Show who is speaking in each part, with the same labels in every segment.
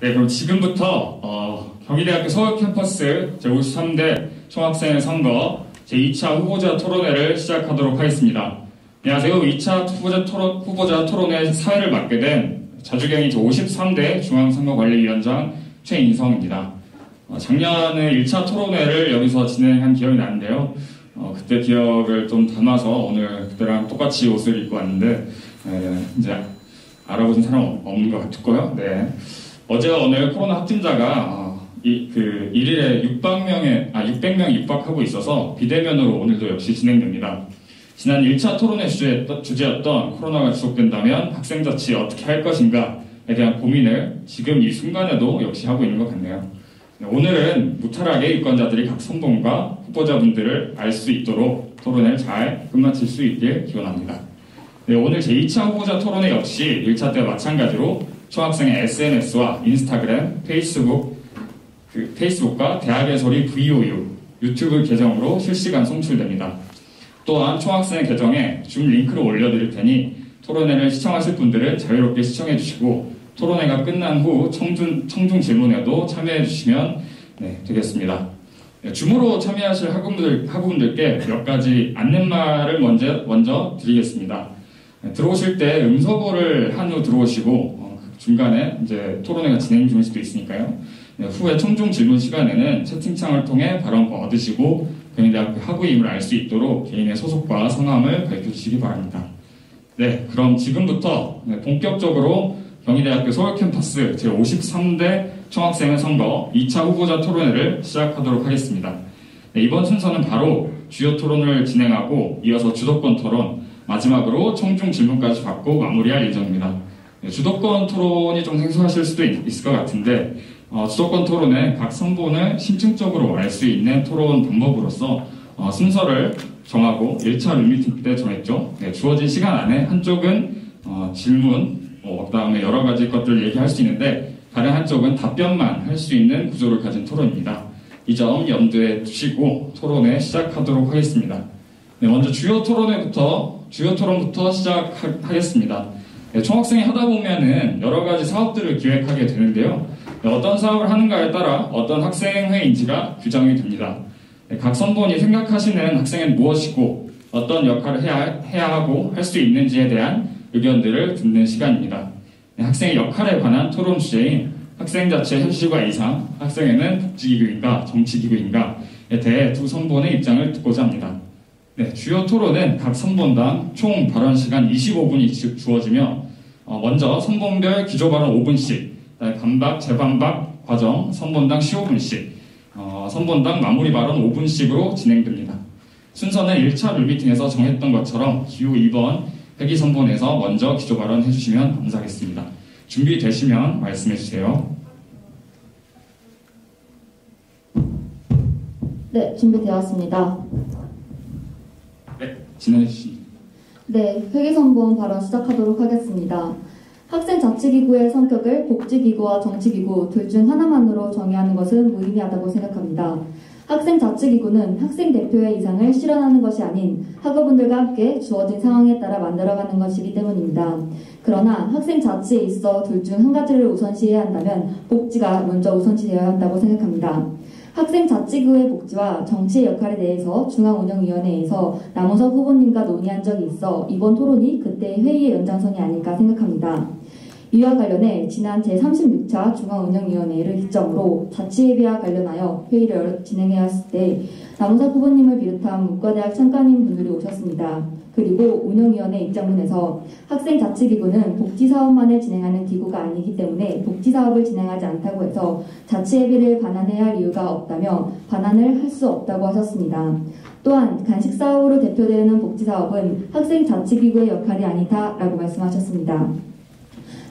Speaker 1: 네, 그럼 지금부터 경희대학교 서울 캠퍼스 제53대 총학생 선거 제2차 후보자 토론회를 시작하도록 하겠습니다. 안녕하세요. 2차 후보자 토론회 사회를 맡게 된 자주경희 제53대 중앙선거관리위원장 최인성입니다. 작년에 1차 토론회를 여기서 진행한 기억이 나는데요. 그때 기억을 좀 담아서 오늘 그때랑 똑같이 옷을 입고 왔는데 이제 알아보신 사람 없는 것 같고요. 네. 어제와 오늘 코로나 확진자가 일일에 600명 입박하고 있어서 비대면으로 오늘도 역시 진행됩니다. 지난 1차 토론회 주제였던 코로나가 지속된다면 학생 자치 어떻게 할 것인가에 대한 고민을 지금 이 순간에도 역시 하고 있는 것 같네요. 오늘은 무탈하게 유권자들이 각 선봉과 후보자분들을 알 수 있도록 토론회를 잘 끝마칠 수 있길 기원합니다. 네, 오늘 제2차 후보자 토론회 역시 1차 때와 마찬가지로 총학생의 SNS와 인스타그램, 페이스북과 대학의 소리 VOU, 유튜브 계정으로 실시간 송출됩니다. 또한 총학생의 계정에 줌 링크를 올려드릴 테니 토론회를 시청하실 분들은 자유롭게 시청해 주시고 토론회가 끝난 후 청중 질문에도 참여해 주시면 되겠습니다. 줌으로 참여하실 학우분들께 몇 가지 안내말을 먼저 드리겠습니다. 들어오실 때 음소거를 한 후 들어오시고 중간에 이제 토론회가 진행 중일 수도 있으니까요. 후에 청중 질문 시간에는 채팅창을 통해 발언권 얻으시고 경희대학교 학우임을 알 수 있도록 개인의 소속과 성함을 밝혀주시기 바랍니다. 네, 그럼 지금부터 본격적으로 경희대학교 서울 캠퍼스 제53대 총학생회 선거 2차 후보자 토론회를 시작하도록 하겠습니다. 네, 이번 순서는 바로 주요 토론을 진행하고 이어서 주도권 토론, 마지막으로 청중 질문까지 받고 마무리할 예정입니다. 네, 주도권 토론이 좀 생소하실 수도 있을 것 같은데 주도권 토론은 각 선본을 심층적으로 알 수 있는 토론 방법으로서 순서를 정하고 1차 룰미팅 때 정했죠. 네, 주어진 시간 안에 한쪽은 질문, 그 다음에 여러 가지 것들을 얘기할 수 있는데 다른 한쪽은 답변만 할 수 있는 구조를 가진 토론입니다. 이 점 염두에 두시고 토론회 시작하도록 하겠습니다. 네, 먼저 주요 토론부터 시작하겠습니다. 네, 총학생이 하다 보면은 여러 가지 사업들을 기획하게 되는데요. 네, 어떤 사업을 하는가에 따라 어떤 학생회인지가 규정이 됩니다. 네, 각 선본이 생각하시는 학생은 무엇이고 어떤 역할을 해야 하고 할 수 있는지에 대한 의견들을 듣는 시간입니다. 네, 학생의 역할에 관한 토론 주제인 학생 자체 현실과 이상, 학생회는 복지기구인가 정치기구인가에 대해 두 선본의 입장을 듣고자 합니다. 네, 주요 토론은 각 선본당 총 발언 시간 25분이 주어지며 먼저 선본별 기조 발언 5분씩, 반박, 재반박 과정 선본당 15분씩, 선본당 마무리 발언 5분씩으로 진행됩니다. 순서는 1차 룰미팅에서 정했던 것처럼 기호 2번 회기 선본에서 먼저 기조 발언 해주시면 감사하겠습니다. 준비되시면 말씀해주세요.
Speaker 2: 네, 준비되었습니다.
Speaker 1: 네, 진행해주십니다.
Speaker 2: 네, 회기선본 발언 시작하도록 하겠습니다. 학생자치기구의 성격을 복지기구와 정치기구 둘 중 하나만으로 정의하는 것은 무의미하다고 생각합니다. 학생자치기구는 학생 대표의 이상을 실현하는 것이 아닌 학우분들과 함께 주어진 상황에 따라 만들어가는 것이기 때문입니다. 그러나 학생자치에 있어 둘 중 한 가지를 우선시해야 한다면 복지가 먼저 우선시되어야 한다고 생각합니다. 학생자치구의 복지와 정치의 역할에 대해서 중앙운영위원회에서 남우석 후보님과 논의한 적이 있어 이번 토론이 그때의 회의의 연장선이 아닐까 생각합니다. 이와 관련해 지난 제36차 중앙운영위원회를 기점으로 자치예비와 관련하여 회의를 진행해왔을 때 남우석 후보님을 비롯한 문과대학 창간인 분들이 오셨습니다. 그리고 운영위원회 입장문에서 학생자치기구는 복지사업만을 진행하는 기구가 아니기 때문에 복지사업을 진행하지 않다고 해서 자치예비를 반환해야 할 이유가 없다며 반환을 할 수 없다고 하셨습니다. 또한 간식사업으로 대표되는 복지사업은 학생자치기구의 역할이 아니다라고 말씀하셨습니다.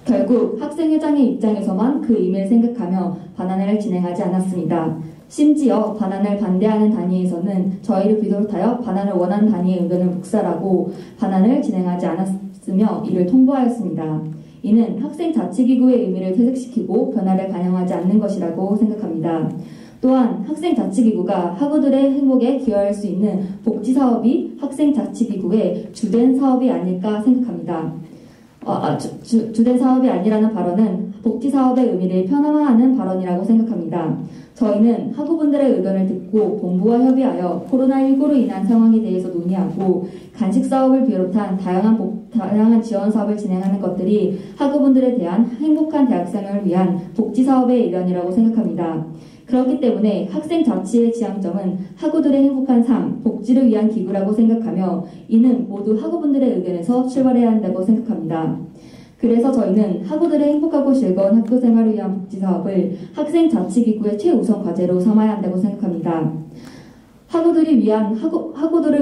Speaker 2: 결국 학생회장의 입장에서만 그 의미를 생각하며 반환을 진행하지 않았습니다. 심지어 반환을 반대하는 단위에서는 저희를 비롯하여 반환을 원하는 단위의 의견을 묵살하고 반환을 진행하지 않았으며 이를 통보하였습니다. 이는 학생자치기구의 의미를 퇴색시키고 변화를 반영하지 않는 것이라고 생각합니다. 또한 학생자치기구가 학우들의 행복에 기여할 수 있는 복지사업이 학생자치기구의 주된 사업이 아닐까 생각합니다. 주된 사업이 아니라는 발언은 복지사업의 의미를 편화화하는 발언이라고 생각합니다. 저희는 학우분들의 의견을 듣고 본부와 협의하여 코로나19로 인한 상황에 대해서 논의하고 간식사업을 비롯한 다양한 지원사업을 진행하는 것들이 학우분들에 대한 행복한 대학생을 위한 복지사업의 일환이라고 생각합니다. 그렇기 때문에 학생 자치의 지향점은 학우들의 행복한 삶, 복지를 위한 기구라고 생각하며 이는 모두 학우분들의 의견에서 출발해야 한다고 생각합니다. 그래서 저희는 학우들의 행복하고 즐거운 학교 생활을 위한 복지사업을 학생 자치기구의 최우선 과제로 삼아야 한다고 생각합니다. 학우들을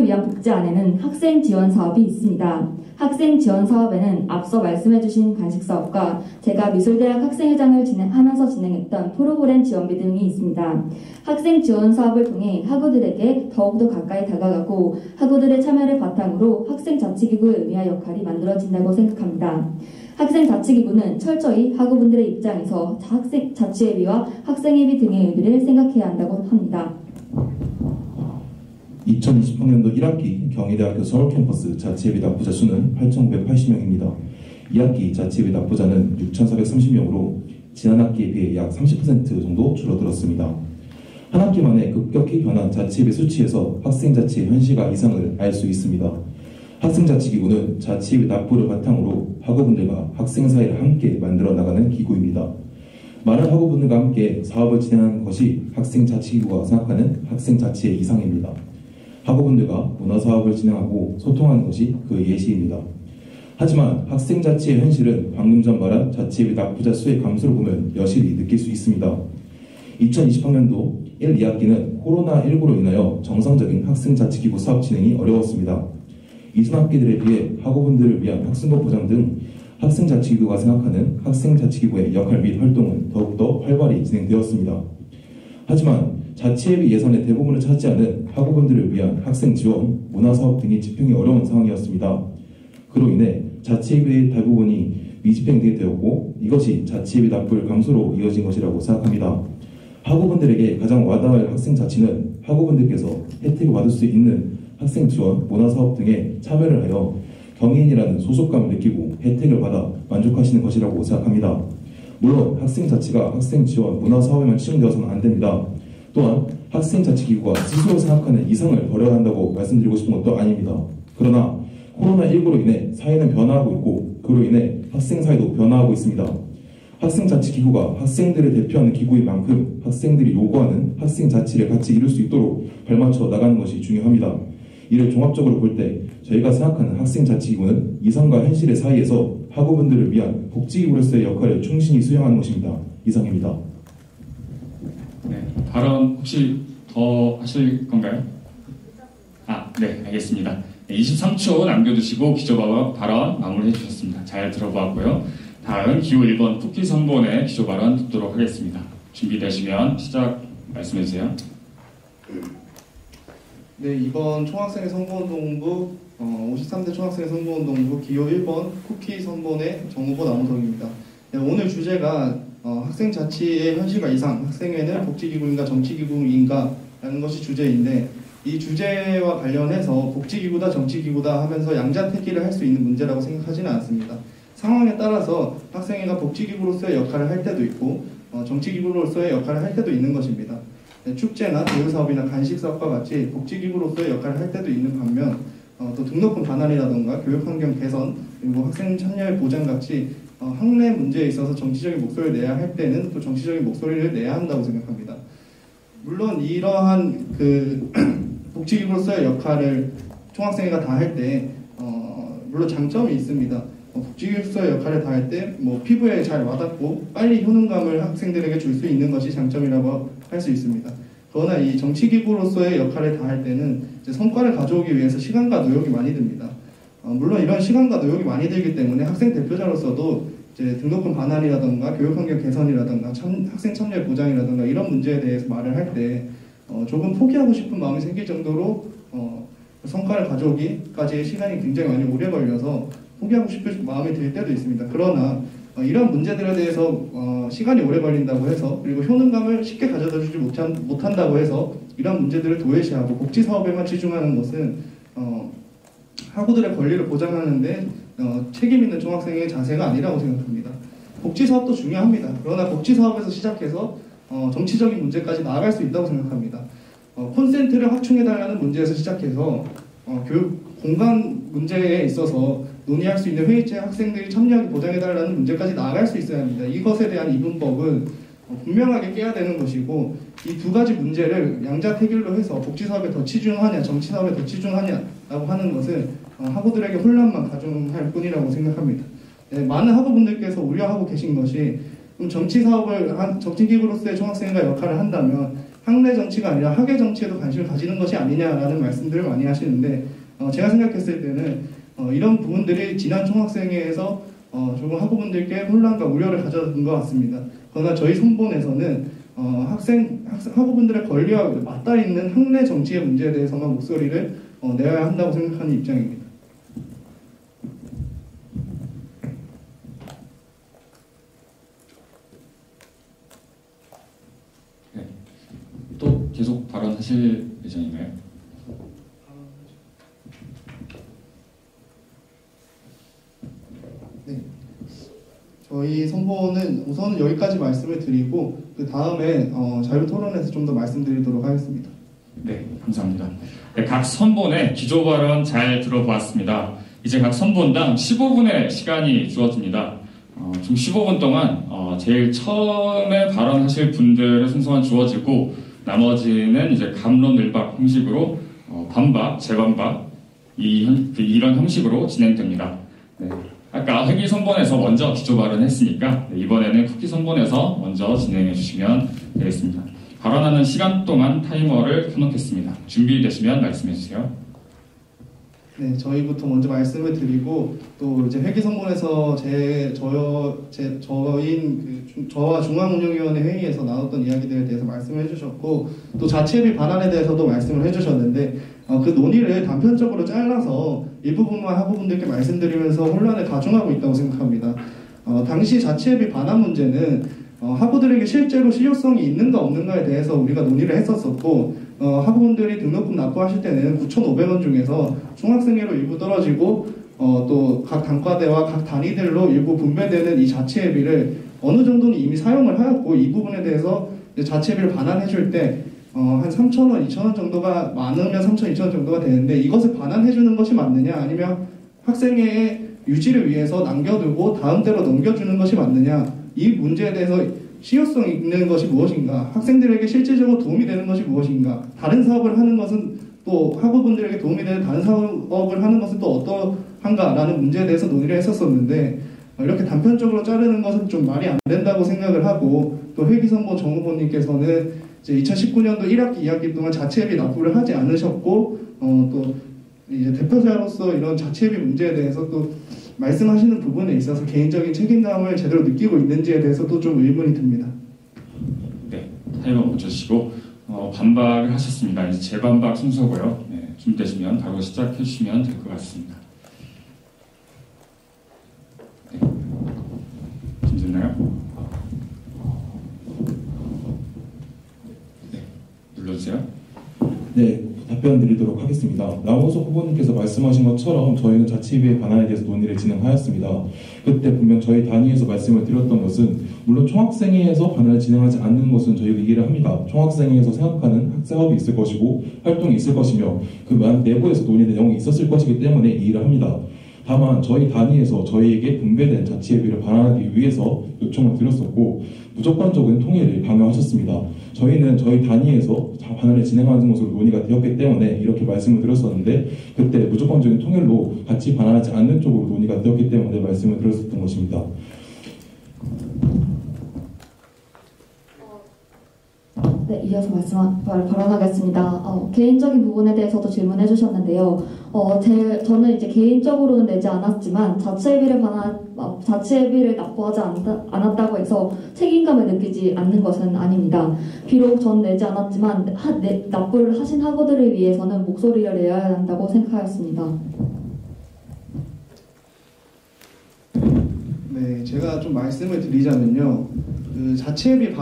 Speaker 2: 위한 복지 안에는 학생 지원 사업이 있습니다. 학생 지원 사업에는 앞서 말씀해주신 간식 사업과 제가 미술대학 학생회장을 하면서 진행했던 프로그램 지원비 등이 있습니다. 학생 지원 사업을 통해 학우들에게 더욱더 가까이 다가가고 학우들의 참여를 바탕으로 학생 자치기구의 의미와 역할이 만들어진다고 생각합니다. 학생 자치기구는 철저히 학우분들의 입장에서 학생 자치회비와 학생회비 등의 의미를 생각해야 한다고 합니다.
Speaker 3: 2020학년도 1학기 경희대학교 서울캠퍼스 자치예비 납부자 수는 8,980명입니다. 2학기 자치예비 납부자는 6,430명으로 지난 학기에 비해 약 30% 정도 줄어들었습니다. 한 학기 만에 급격히 변한 자치예비 수치에서 학생자치의 현실과 이상을 알 수 있습니다. 학생자치기구는 자치예비 납부를 바탕으로 학우분들과 학생 사이를 함께 만들어 나가는 기구입니다. 많은 학우분들과 함께 사업을 진행하는 것이 학생자치기구가 생각하는 학생자치의 이상입니다. 학우분들과 문화사업을 진행하고 소통하는 것이 그 예시입니다. 하지만 학생자치의 현실은 방금 전 말한 자치예비 납부자 수의 감소를 보면 여실히 느낄 수 있습니다. 2020학년도 1, 2학기는 코로나19로 인하여 정상적인 학생자치기구 사업 진행이 어려웠습니다. 이전 학기들에 비해 학우분들을 위한 학생부 보장 등 학생자치기구가 생각하는 학생자치기구의 역할 및 활동은 더욱더 활발히 진행되었습니다. 하지만 자치예비 예산의 대부분을 차지하는 학우분들을 위한 학생 지원, 문화사업 등이 집행이 어려운 상황이었습니다. 그로 인해 자치예비의 대부분이 미집행되게 되었고 이것이 자치예비 납부율 감소로 이어진 것이라고 생각합니다. 학우분들에게 가장 와닿을 학생자치는 학우분들께서 혜택을 받을 수 있는 학생 지원, 문화사업 등에 참여를 하여 경인이라는 소속감을 느끼고 혜택을 받아 만족하시는 것이라고 생각합니다. 물론 학생자치가 학생 지원, 문화사업에만 치중되어서는 안 됩니다. 또한 학생자치기구가 스스로 생각하는 이상을 버려야 한다고 말씀드리고 싶은 것도 아닙니다. 그러나 코로나19로 인해 사회는 변화하고 있고 그로 인해 학생 사회도 변화하고 있습니다. 학생자치기구가 학생들을 대표하는 기구인 만큼 학생들이 요구하는 학생자치를 같이 이룰 수 있도록 발맞춰 나가는 것이 중요합니다. 이를 종합적으로 볼 때 저희가 생각하는 학생자치기구는 이상과 현실의 사이에서 학우분들을 위한 복지기구로서의 역할을 충실히 수행하는 것입니다. 이상입니다.
Speaker 1: 네, 발언 혹시 더 하실 건가요? 네, 알겠습니다. 23초 남겨두시고 기조 발언 마무리해 주셨습니다. 잘 들어보았고요. 다음 기호 1번 쿠키 선본의 기조 발언 듣도록 하겠습니다. 준비되시면 시작 말씀해 주세요.
Speaker 4: 네, 이번 총학생회 선거운동부 53대 총학생회 선거운동부 기호 1번 쿠키 선본의 정후보 남우석입니다. 네, 오늘 주제가 학생 자치의 현실과 이상, 학생회는 복지기구인가 정치기구인가 라는 것이 주제인데 이 주제와 관련해서 복지기구다 정치기구다 하면서 양자택일을 할 수 있는 문제라고 생각하지는 않습니다. 상황에 따라서 학생회가 복지기구로서의 역할을 할 때도 있고 정치기구로서의 역할을 할 때도 있는 것입니다. 축제나 교육사업이나 간식사업과 같이 복지기구로서의 역할을 할 때도 있는 반면 또 등록금 반환이라던가 교육환경 개선 그리고 학생 참여의 보장 같이 학내 문제에 있어서 정치적인 목소리를 내야 할 때는 또 정치적인 목소리를 내야 한다고 생각합니다. 물론 이러한 복지기구로서의 역할을 총학생회가 다 할 때 물론 장점이 있습니다. 복지기구로서의 역할을 다 할 때 피부에 잘 와닿고 빨리 효능감을 학생들에게 줄 수 있는 것이 장점이라고 할 수 있습니다. 그러나 이 정치기구로서의 역할을 다 할 때는 이제 성과를 가져오기 위해서 시간과 노력이 많이 듭니다. 물론 이런 시간과 노력이 많이 들기 때문에 학생 대표자로서도 이제 등록금 반환이라던가 교육환경 개선이라던가 학생 참여 보장이라던가 이런 문제에 대해서 말을 할 때 조금 포기하고 싶은 마음이 생길 정도로 성과를 가져오기까지의 시간이 굉장히 많이 오래 걸려서 포기하고 싶은 마음이 들 때도 있습니다. 그러나 이런 문제들에 대해서 시간이 오래 걸린다고 해서 그리고 효능감을 쉽게 가져다 주지 못한다고 해서 이런 문제들을 도외시하고 복지사업에만 치중하는 것은 학우들의 권리를 보장하는데 책임 있는 중학생의 자세가 아니라고 생각합니다. 복지 사업도 중요합니다. 그러나 복지 사업에서 시작해서 정치적인 문제까지 나아갈 수 있다고 생각합니다. 콘센트를 확충해달라는 문제에서 시작해서 교육 공간 문제에 있어서 논의할 수 있는 회의체에 학생들이 참여하게 보장해달라는 문제까지 나아갈 수 있어야 합니다. 이것에 대한 이분법은 분명하게 깨야 되는 것이고, 이 두 가지 문제를 양자택일로 해서 복지사업에 더 치중하냐 정치사업에 더 치중하냐라고 하는 것은 학우들에게 혼란만 가중할 뿐이라고 생각합니다. 네, 많은 학우분들께서 우려하고 계신 것이, 그럼 정치사업을 정치기구로서의 총학생회가 역할을 한다면 학내 정치가 아니라 학예 정치에도 관심을 가지는 것이 아니냐라는 말씀들을 많이 하시는데, 제가 생각했을 때는 이런 부분들이 지난 총학생회에서 조금 학우분들께 혼란과 우려를 가져준 것 같습니다. 그러나 저희 선본에서는 학우분들의 권리와 맞닿아 있는 학내 정치의 문제에 대해서만 목소리를 내야 한다고 생각하는 입장입니다.
Speaker 1: 네. 또 계속 발언하실 예정인가요?
Speaker 4: 네. 저희 선보는 우선은 여기까지 말씀을 드리고, 그 다음에 자유토론에서 좀 더 말씀드리도록 하겠습니다.
Speaker 1: 네, 감사합니다. 네, 각 선본의 기조 발언 잘 들어보았습니다. 이제 각 선본당 15분의 시간이 주어집니다. 좀 15분 동안 제일 처음에 발언하실 분들의 순서만 주어지고, 나머지는 이제 갑론을박 형식으로 반박, 재반박 이런 형식으로 진행됩니다. 네. 아까 회기 선본에서 먼저 기조 발언했으니까 이번에는 쿠키 선본에서 먼저 진행해 주시면 되겠습니다. 발언하는 시간 동안 타이머를 켜놓겠습니다. 준비되시면 말씀해 주세요.
Speaker 4: 네, 저희부터 먼저 말씀을 드리고, 또 이제 회기 선본에서 저와 중앙운영위원회 회의에서 나눴던 이야기들에 대해서 말씀을 해주셨고, 또 자체비 반환에 대해서도 말씀을 해주셨는데, 그 논의를 단편적으로 잘라서 일부분만 학우분들께 말씀드리면서 혼란을 가중하고 있다고 생각합니다. 당시 자체비 반환 문제는 학우들에게 실제로 실효성이 있는가 없는가에 대해서 우리가 논의를 했었었고, 학우분들이 등록금 납부하실 때는 9,500원 중에서 총학생회로 일부 떨어지고, 또 각 단과대와 각 단위들로 일부 분배되는 이 자체비를 어느 정도는 이미 사용을 하였고, 이 부분에 대해서 자체비를 반환해 줄 때 한 3,000원, 2,000원 정도가 많으면 3,000원, 2,000원 정도가 되는데, 이것을 반환해 주는 것이 맞느냐, 아니면 학생회의 유지를 위해서 남겨두고 다음 때로 넘겨주는 것이 맞느냐, 이 문제에 대해서 실효성 있는 것이 무엇인가, 학생들에게 실질적으로 도움이 되는 것이 무엇인가, 다른 사업을 하는 것은 또 학우분들에게 도움이 되는 다른 사업을 하는 것은 또 어떠한가라는 문제에 대해서 논의를 했었었는데, 이렇게 단편적으로 자르는 것은 좀 말이 안 된다고 생각을 하고, 또 회기선본 정후보님께서는 이제 2019년도 1학기, 2학기 동안 자체비 납부를 하지 않으셨고, 또 이제 대표자로서 이런 자체비 문제에 대해서 또 말씀하시는 부분에 있어서 개인적인 책임감을 제대로 느끼고 있는지에 대해서도 좀 의문이 듭니다.
Speaker 1: 네, 타이머 멈추시고 반박을 하셨습니다. 이제 재반박 순서고요. 네, 준비되시면 바로 시작해 주시면 될 것 같습니다. 네, 준비됐나요? 네, 눌러주세요.
Speaker 3: 네, 답변 드리도록 하겠습니다. 남호석 후보님께서 말씀하신 것처럼 저희는 자치비의 반환에 대해서 논의를 진행하였습니다. 그때 분명 저희 단위에서 말씀을 드렸던 것은, 물론 총학생회에서 반환을 진행하지 않는 것은 저희가 이해를 합니다. 총학생회에서 생각하는 학사업이 있을 것이고 활동이 있을 것이며 그 내부에서 논의된 내용이 있었을 것이기 때문에 이해를 합니다. 다만 저희 단위에서 저희에게 분배된 자치예비를 반환하기 위해서 요청을 드렸었고, 무조건적인 통일을 강요하셨습니다. 저희는 저희 단위에서 반환을 진행하는 것으로 논의가 되었기 때문에 이렇게 말씀을 드렸었는데, 그때 무조건적인 통일로 같이 반환하지 않는 쪽으로 논의가 되었기 때문에 말씀을 드렸었던 것입니다.
Speaker 2: 네, 이어서 발언하겠습니다. 개인적인 부분에 대해서도 질문해 주셨는데요. 저는 이제 개인적으로는 내지 않았지만 자체비를 납부하지 않았다고 해서 책임감을 느끼지 않는 것은 아닙니다. 비록 전 내지 않았지만 납부를 하신 학우들을 위해서는 목소리를 내야 한다고 생각하였습니다.
Speaker 4: 네, 제가 좀 말씀을 드리자면요. 그 자체비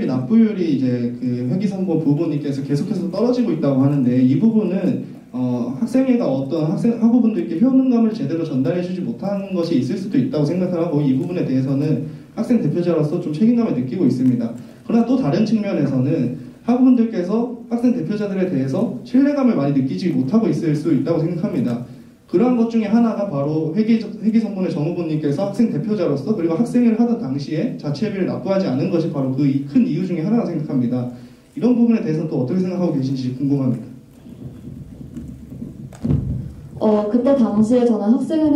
Speaker 4: 납부율이 이제 그 회기선본 부부님께서 계속해서 떨어지고 있다고 하는데, 이 부분은 학생회가 어떤 학우분들께 효능감을 제대로 전달해주지 못하는 것이 있을 수도 있다고 생각을 하고 이 부분에 대해서는 학생 대표자로서 좀 책임감을 느끼고 있습니다. 그러나 또 다른 측면에서는 학우분들께서 학생 대표자들에 대해서 신뢰감을 많이 느끼지 못하고 있을 수 있다고 생각합니다. 그러한 것 중에 하나가 바로 회계선본의 정후보님께서 학생 대표자로서 그리고 학생회를 하던 당시에 자치회비를 납부하지 않은 것이 바로 그 큰 이유 중에 하나라고 생각합니다. 이런 부분에 대해서는 또 어떻게 생각하고 계신지 궁금합니다.
Speaker 2: 그때 당시에 저는 학생을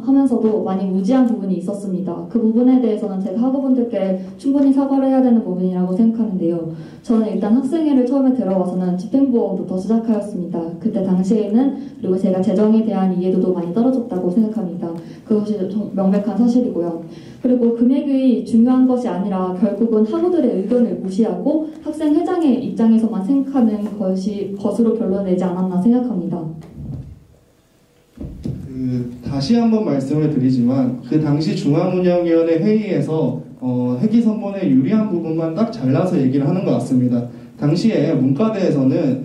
Speaker 2: 하면서도 많이 무지한 부분이 있었습니다. 그 부분에 대해서는 제가 학우분들께 충분히 사과를 해야 되는 부분이라고 생각하는데요. 저는 일단 학생회를 처음에 들어와서는 집행부부터 시작하였습니다. 그때 당시에는 그리고 제가 재정에 대한 이해도도 많이 떨어졌다고 생각합니다. 그것이 명백한 사실이고요. 그리고 금액이 중요한 것이 아니라 결국은 학우들의 의견을 무시하고 학생회장의 입장에서만 생각하는 것으로 결론내지 않았나 생각합니다.
Speaker 4: 다시 한번 말씀을 드리지만 그 당시 중앙운영위원회 회의에서 회기선본에 유리한 부분만 딱 잘라서 얘기를 하는 것 같습니다. 당시에 문과대에서는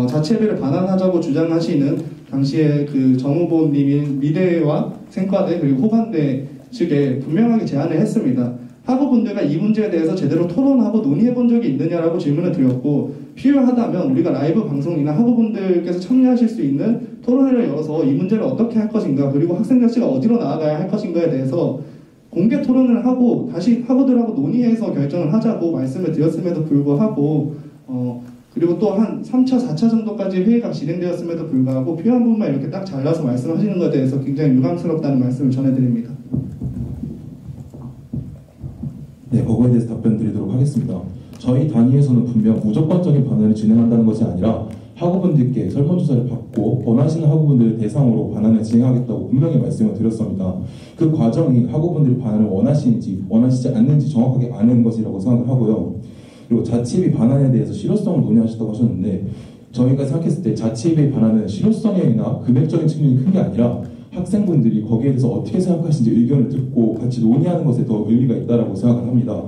Speaker 4: 자체비를 반환하자고 주장하시는 당시에 그 정후보님인 미대와 생과대 그리고 호반대 측에 분명하게 제안을 했습니다. 학우분들과 이 문제에 대해서 제대로 토론하고 논의해 본 적이 있느냐라고 질문을 드렸고 필요하다면 우리가 라이브 방송이나 학우분들께서 참여하실 수 있는 토론회를 열어서 이 문제를 어떻게 할 것인가 그리고 학생자치가 어디로 나아가야 할 것인가에 대해서 공개 토론을 하고 다시 학우들하고 논의해서 결정을 하자고 말씀을 드렸음에도 불구하고 그리고 또 한 3차, 4차 정도까지 회의가 진행되었음에도 불구하고 필요한 부분만 이렇게 딱 잘라서 말씀하시는 것에 대해서 굉장히 유감스럽다는 말씀을 전해드립니다.
Speaker 3: 네, 그거에 대해서 답변 드리도록 하겠습니다. 저희 단위에서는 분명 무조건적인 반환을 진행한다는 것이 아니라 학우분들께 설문조사를 받고 원하시는 학우분들을 대상으로 반환을 진행하겠다고 분명히 말씀을 드렸습니다. 그 과정이 학우분들이 반환을 원하시는지 원하시지 않는지 정확하게 아는 것이라고 생각을 하고요. 그리고 자치비 반환에 대해서 실효성을 논의하셨다고 하셨는데 저희가 생각했을 때 자치비 반환은 실효성이나 금액적인 측면이 큰 게 아니라 학생분들이 거기에 대해서 어떻게 생각하시는지 의견을 듣고 같이 논의하는 것에 더 의미가 있다고 생각을 합니다.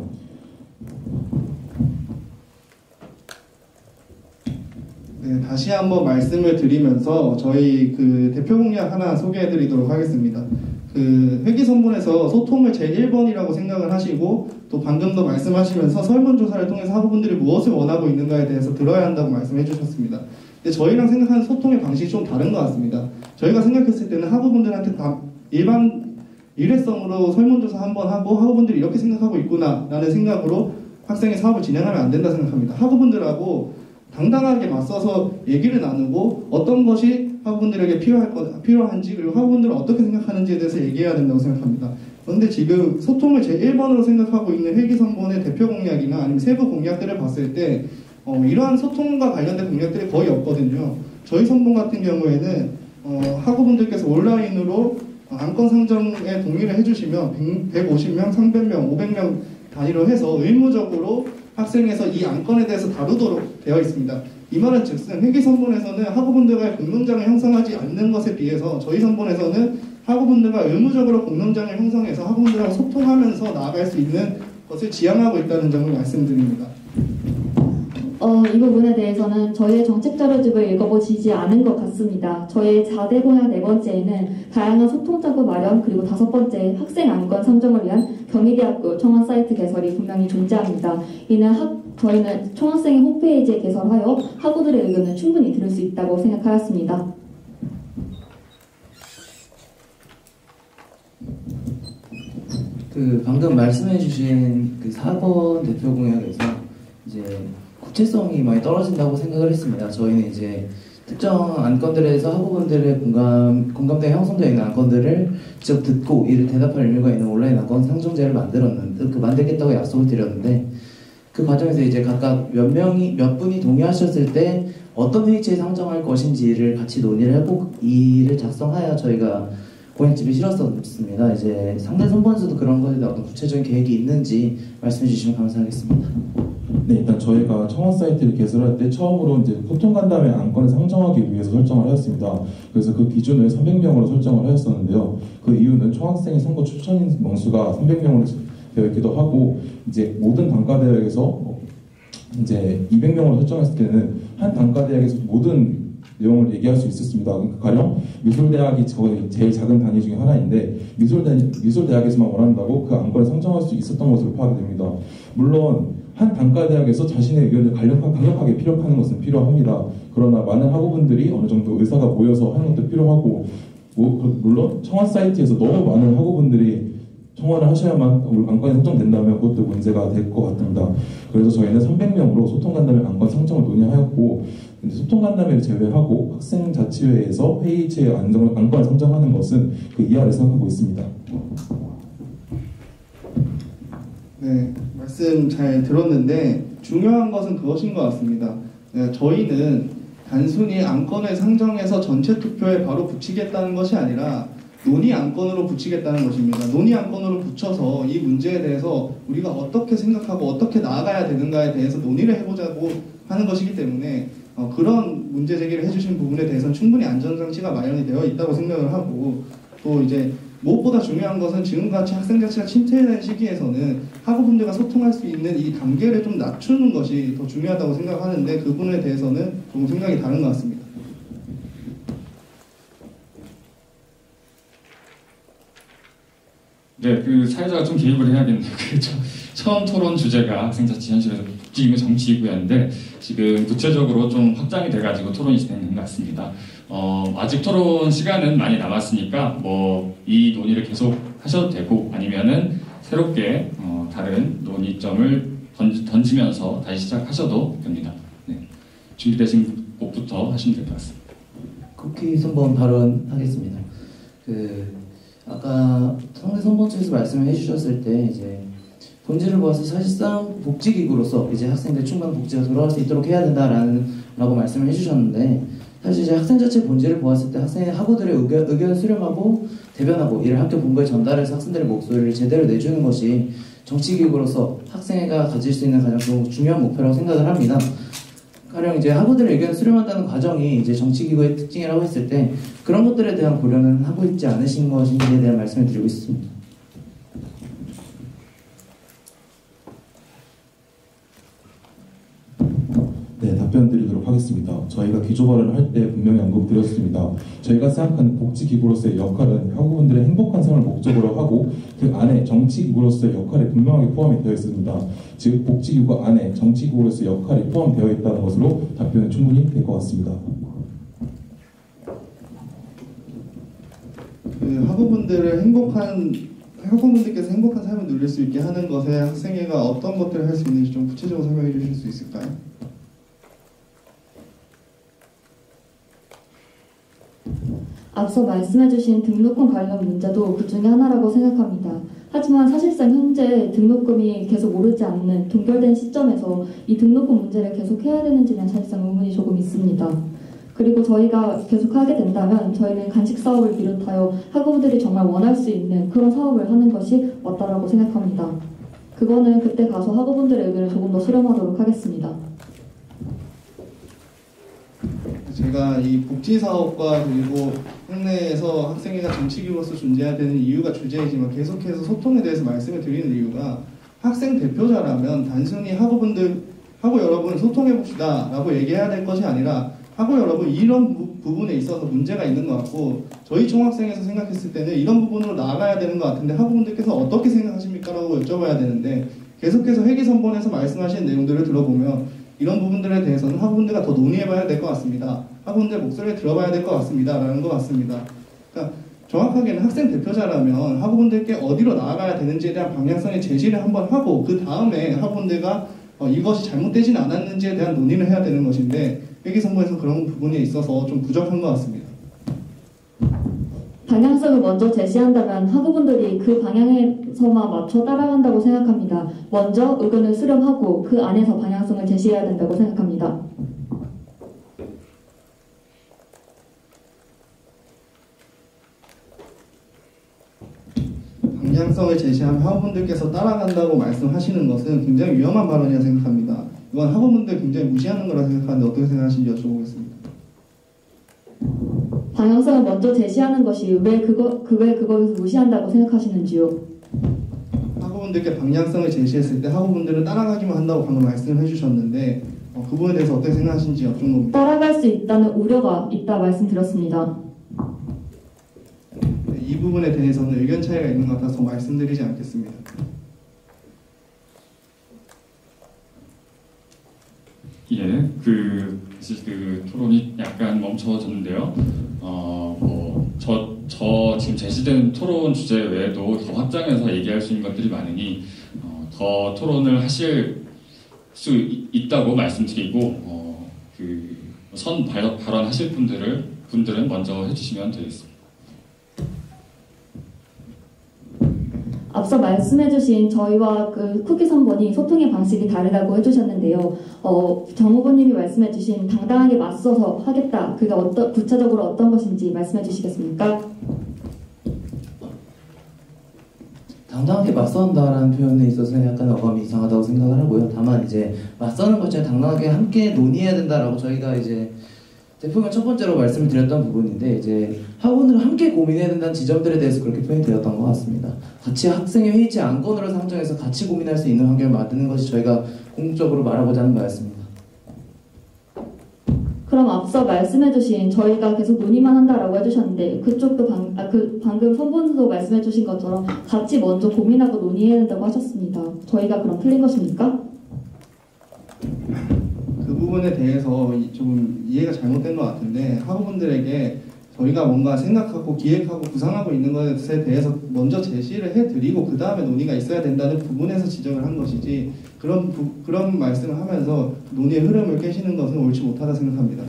Speaker 4: 네, 다시 한번 말씀을 드리면서 저희 그 대표 공약 하나 소개해드리도록 하겠습니다. 그 회기선본에서 소통을 제1번이라고 생각을 하시고 또 방금도 말씀하시면서 설문조사를 통해서 학우분들이 무엇을 원하고 있는가에 대해서 들어야 한다고 말씀해 주셨습니다. 근데 저희랑 생각하는 소통의 방식이 좀 다른 것 같습니다. 저희가 생각했을 때는 학우분들한테 다 일회성으로 설문조사 한번 하고 학우분들이 이렇게 생각하고 있구나 라는 생각으로 학생의 사업을 진행하면 안 된다 생각합니다. 학우분들하고 당당하게 맞서서 얘기를 나누고 어떤 것이 학우분들에게 필요한지 그리고 학우분들은 어떻게 생각하는지에 대해서 얘기해야 된다고 생각합니다. 그런데 지금 소통을 제1번으로 생각하고 있는 회기선본의 대표 공약이나 아니면 세부 공약들을 봤을 때 이러한 소통과 관련된 공약들이 거의 없거든요. 저희 선본 같은 경우에는 학우분들께서 온라인으로 안건 상정에 동의를 해주시면 150명, 300명, 500명 단위로 해서 의무적으로 학생에서 이 안건에 대해서 다루도록 되어 있습니다. 이 말은 즉슨 회기선본에서는 학우분들과의 공론장을 형성하지 않는 것에 비해서 저희 선본에서는 학우분들과 의무적으로 공론장을 형성해서 학우분들하고 소통하면서 나아갈 수 있는 것을 지향하고 있다는 점을 말씀드립니다.
Speaker 2: 이 부분에 대해서는 저희의 정책자료집을 읽어보시지 않은 것 같습니다. 저희의 4대 공약 4번째에는 다양한 소통 자구 마련 그리고 5번째 학생 안건 상정을 위한 경희대학교 청원 사이트 개설이 분명히 존재합니다. 이는 저희는 총학생회 홈페이지에 개설하여 학우들의 의견을 충분히 들을 수 있다고 생각하였습니다.
Speaker 5: 방금 말씀해주신 그 4번 대표 공약에서 이제 구체성이 많이 떨어진다고 생각을 했습니다. 저희는 이제 특정 안건들에서 학우분들의 공감대가 형성되어 있는 안건들을 직접 듣고 이를 대답할 의무가 있는 온라인 안건 상정제를 만들겠다고 약속을 드렸는데 그 과정에서 이제 각각 몇 분이 동의하셨을 때 어떤 회의체에 상정할 것인지를 같이 논의를 해보고 이를 작성하여 저희가 공약집에 실었었습니다. 이제 상대 선본에서도 그런 것에 대한 어떤 구체적인 계획이 있는지 말씀해 주시면 감사하겠습니다.
Speaker 3: 네, 일단 저희가 청원 사이트를 개설할 때 처음으로 이제 소통 간담회 안건을 상정하기 위해서 설정을 하였습니다. 그래서 그 기준을 300명으로 설정을 하였었는데요. 그 이유는 총학생의 선거 추천 명수가 300명으로 되어 있기도 하고 이제 모든 단과대학에서 이제 200명으로 설정했을 때는 한 단과대학에서 모든 내용을 얘기할 수 있었습니다. 그러니까 가령 미술대학이 거의 제일 작은 단위 중에 하나인데 미술대학에서만 원한다고 그 안건을 상정할 수 있었던 것으로 파악이 됩니다. 물론 한 단과대학에서 자신의 의견을 강력하게 피력하는 것은 필요합니다. 그러나 많은 학우분들이 어느 정도 의사가 모여서 하는 것도 필요하고 물론 청원 사이트에서 너무 많은 학우분들이 청원을 하셔야만 안건이 선정된다면 그것도 문제가 될 것 같습니다. 그래서 저희는 300명으로 소통간담회 안건 상정을 논의하였고 소통간담회를 제외하고 학생자치회에서 회의체의 안건을 상정하는 것은 그 이하를 생각하고 있습니다.
Speaker 4: 네, 말씀 잘 들었는데 중요한 것은 그것인 것 같습니다. 저희는 단순히 안건을 상정해서 전체 투표에 바로 붙이겠다는 것이 아니라 논의 안건으로 붙이겠다는 것입니다. 논의 안건으로 붙여서 이 문제에 대해서 우리가 어떻게 생각하고 어떻게 나아가야 되는가에 대해서 논의를 해보자고 하는 것이기 때문에 그런 문제 제기를 해주신 부분에 대해서는 충분히 안전장치가 마련이 되어 있다고 생각을 하고, 또 이제 무엇보다 중요한 것은 지금같이 학생자치가 침체된 시기에서는 학우분들과 소통할 수 있는 이 단계를 좀 낮추는 것이 더 중요하다고 생각하는데 그 부분에 대해서는 조금 생각이 다른 것 같습니다.
Speaker 1: 네, 그 사회자가 좀 개입을 해야겠네요. 처음 토론 주제가 학생자치 현실에서 복지기구 정치기구였는데 지금 구체적으로 좀 확장이 돼가지고 토론이 진행된 것 같습니다. 아직 토론 시간은 많이 남았으니까 뭐 이 논의를 계속 하셔도 되고 아니면은 새롭게 다른 논의점을 던지면서 다시 시작하셔도 됩니다. 네. 준비되신 곡부터 하시면 될 것 같습니다.
Speaker 5: 쿠키 선본 발언하겠습니다. 아까 상대 선본 측에서 말씀을 해주셨을 때 이제 본질을 보아서 사실상 복지기구로서 이제 학생들 충분한 복지가 돌아갈 수 있도록 해야 된다라고 말씀을 해주셨는데, 사실 이제 학생자체 본질을 보았을 때 학우들의 의견을 수렴하고 대변하고 이를 학교 본부에 전달해서 학생들의 목소리를 제대로 내주는 것이 정치기구로서 학생회가 가질 수 있는 가장 중요한 목표라고 생각을 합니다. 가령 이제 학우들의 의견을 수렴한다는 과정이 이제 정치기구의 특징이라고 했을 때 그런 것들에 대한 고려는 하고 있지 않으신 것인지에 대한 말씀을 드리고 있습니다.
Speaker 3: 네, 답변 드리도록 하겠습니다. 저희가 기조 발언을 할 때 분명히 언급드렸습니다. 저희가 생각하는 복지기구로서의 역할은 학우분들의 행복한 삶을 목적으로 하고 그 안에 정치기구로서의 역할이 분명하게 포함이 되어 있습니다. 즉 복지기구 안에 정치기구로서의 역할이 포함되어 있다는 것으로 답변이 충분히 될 것 같습니다.
Speaker 4: 학우분들께서 행복한 삶을 누릴 수 있게 하는 것에 학생회가 어떤 것들을 할 수 있는지 좀 구체적으로 설명해 주실 수 있을까요?
Speaker 2: 앞서 말씀해주신 등록금 관련 문제도 그 중에 하나라고 생각합니다. 하지만 사실상 현재 등록금이 계속 오르지 않는 동결된 시점에서 이 등록금 문제를 계속 해야 되는지는 사실상 의문이 조금 있습니다. 그리고 저희가 계속 하게 된다면 저희는 간식 사업을 비롯하여 학우분들이 정말 원할 수 있는 그런 사업을 하는 것이 맞다라고 생각합니다. 그거는 그때 가서 학우분들의 의견을 조금 더 수렴하도록 하겠습니다.
Speaker 4: 제가 이 복지사업과 그리고 학내에서 학생회가 정치기구로서 존재해야 되는 이유가 주제이지만 계속해서 소통에 대해서 말씀을 드리는 이유가, 학생 대표자라면 단순히 학우 여러분 소통해봅시다 라고 얘기해야 될 것이 아니라 학우 여러분 이런 부분에 있어서 문제가 있는 것 같고 저희 총학생에서 생각했을 때는 이런 부분으로 나아가야 되는 것 같은데 학우분들께서 어떻게 생각하십니까? 라고 여쭤봐야 되는데, 계속해서 회기선본에서 말씀하시는 내용들을 들어보면 이런 부분들에 대해서는 학우분들과 더 논의해봐야 될 것 같습니다. 학우분들 목소리를 들어봐야 될 것 같습니다. 라는 것 같습니다. 그러니까 정확하게는 학생 대표자라면 학우분들께 어디로 나아가야 되는지에 대한 방향성의 제시를 한번 하고 그 다음에 학우분들과 이것이 잘못되진 않았는지에 대한 논의를 해야 되는 것인데 회계선보에서 그런 부분에 있어서 좀 부족한 것 같습니다.
Speaker 2: 방향성을 먼저 제시한다면 학우분들이 그 방향에서만 맞춰 따라간다고 생각합니다. 먼저 의견을 수렴하고 그 안에서 방향성을 제시해야 된다고 생각합니다.
Speaker 4: 방향성을 제시하면 학우분들께서 따라간다고 말씀하시는 것은 굉장히 위험한 발언이라고 생각합니다. 이건 학우분들 굉장히 무시하는 거라고 생각하는데 어떻게 생각하시는지 여쭤보겠습니다.
Speaker 2: 방향성을 먼저 제시하는 것이 왜 그것을 무시한다고 생각하시는지요?
Speaker 4: 학우분들께 방향성을 제시했을 때 학우분들은 따라가기만 한다고 방금 말씀을 해주셨는데 그 부분에 대해서 어떻게 생각하시는지 여쭙는 겁니다.
Speaker 2: 따라갈 수 있다는 우려가 있다 말씀드렸습니다.
Speaker 4: 네, 이 부분에 대해서는 의견 차이가 있는 것 같아서 말씀드리지 않겠습니다.
Speaker 1: 예, 사실 토론이 약간 멈춰졌는데요. 저 지금 제시된 토론 주제 외에도 더 확장해서 얘기할 수 있는 것들이 많으니 더 토론을 하실 수 있다고 말씀드리고 발언하실 분들은 먼저 해주시면 되겠습니다.
Speaker 2: 앞서 말씀해주신 저희와 쿠키 선본이 소통의 방식이 다르다고 해주셨는데요. 정 후보님이 말씀해주신 당당하게 맞서서 하겠다. 그게 구체적으로 어떤 것인지 말씀해주시겠습니까?
Speaker 5: 당당하게 맞선다라는 표현에 있어서는 약간 어감이 이상하다고 생각을 하고요. 다만 이제 맞서는 것 자체 당당하게 함께 논의해야 된다라고 저희가 이제 대표가 첫 번째로 말씀을 드렸던 부분인데 이제 학원을 함께 고민해야 된다는 지점들에 대해서 그렇게 표현이 되었던 것 같습니다. 같이 학생의 회의체 안건으로 상정해서 같이 고민할 수 있는 환경을 만드는 것이 저희가 궁극적으로 말하고자 하는 바였습니다.
Speaker 2: 그럼 앞서 말씀해주신 저희가 계속 논의만 한다라고 해주셨는데 그쪽도 방금 선본도 말씀해주신 것처럼 같이 먼저 고민하고 논의해야 된다고 하셨습니다. 저희가 그럼 틀린 것입니까?
Speaker 4: 그 부분에 대해서 좀 이해가 잘못된 것 같은데 학우분들에게 저희가 뭔가 생각하고 기획하고 구상하고 있는 것에 대해서 먼저 제시를 해드리고 그 다음에 논의가 있어야 된다는 부분에서 지적을 한 것이지 그런 말씀을 하면서 논의의 흐름을 깨시는 것은 옳지 못하다 생각합니다.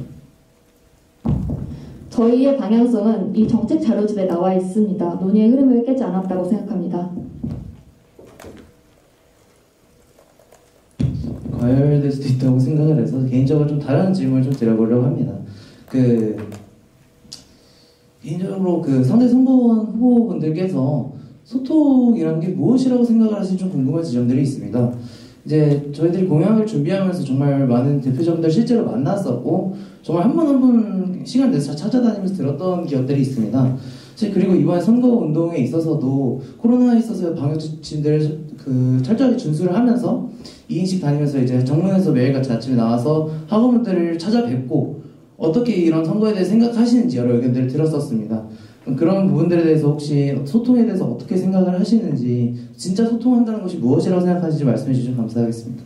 Speaker 2: 저희의 방향성은 이 정책 자료집에 나와 있습니다. 논의의 흐름을 깨지 않았다고 생각합니다.
Speaker 5: 과열될 수도 있다고 생각을 해서 개인적으로 좀 다른 질문을 좀 드려보려고 합니다. 개인적으로 상대 선거원 후보분들께서 소통이라는 게 무엇이라고 생각을 하시는지 좀 궁금한 지점들이 있습니다. 이제 저희들이 공약을 준비하면서 정말 많은 대표자분들 실제로 만났었고 정말 한 분 한 분 시간 내서 찾아다니면서 들었던 기억들이 있습니다. 그리고 이번 선거운동에 있어서도 코로나에 있어서 방역지침들을 철저하게 준수를 하면서 2인씩 다니면서 이제 정문에서 매일같이 아침에 나와서 학우분들을 찾아뵙고 어떻게 이런 선거에 대해 생각하시는지 여러 의견들을 들었었습니다. 그런 부분들에 대해서 혹시 소통에 대해서 어떻게 생각을 하시는지 진짜 소통한다는 것이 무엇이라고 생각하시는지 말씀해 주시면 감사하겠습니다.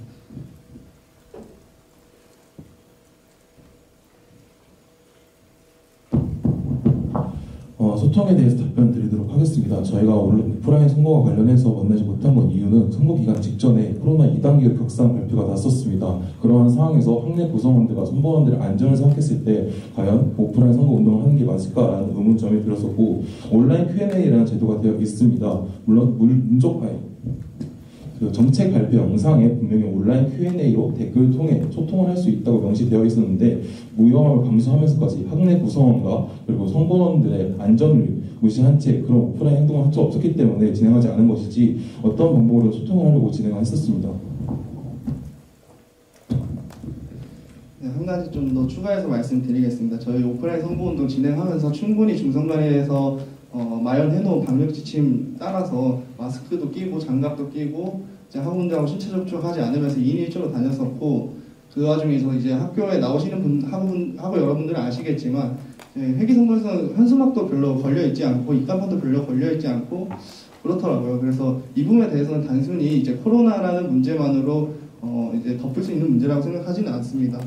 Speaker 3: 소통에 대해서 답변 드리도록 하겠습니다. 저희가 오프라인 선거와 관련해서 만나지 못한 건 이유는 선거 기간 직전에 코로나 2단계 격상 발표가 났었습니다. 그러한 상황에서 학내 구성원들과 선거원들의 안전을 생각했을 때 과연 오프라인 선거 운동을 하는 게 맞을까라는 의문점이 들었었고 온라인 Q&A라는 제도가 되어 있습니다. 물론 정책 발표 영상에 분명히 온라인 Q&A로 댓글 통해 소통을 할 수 있다고 명시되어 있었는데 무위험함을 감수하면서까지 학내 구성원과 그리고 선거원들의 안전을 무시한 채 그런 오프라인 행동을 할 수 없었기 때문에 진행하지 않은 것이지 어떤 방법으로 소통을 하려고 진행했었습니다.
Speaker 4: 네, 한 가지 좀 더 추가해서 말씀드리겠습니다. 저희 오프라인 선거운동 진행하면서 충분히 중선관위에서 마련해놓은 방역 지침 따라서 마스크도 끼고 장갑도 끼고 이제 학우분들하고 신체 접촉하지 않으면서 2인 1조로 다녔었고 그 와중에서 이제 학교에 나오시는 학우 여러분들은 아시겠지만 회기선거에서는 현수막도 별로 걸려있지 않고 입간판도 별로 걸려있지 않고 그렇더라고요. 그래서 이 부분에 대해서는 단순히 이제 코로나라는 문제만으로 이제 덮을 수 있는 문제라고 생각하지는 않습니다.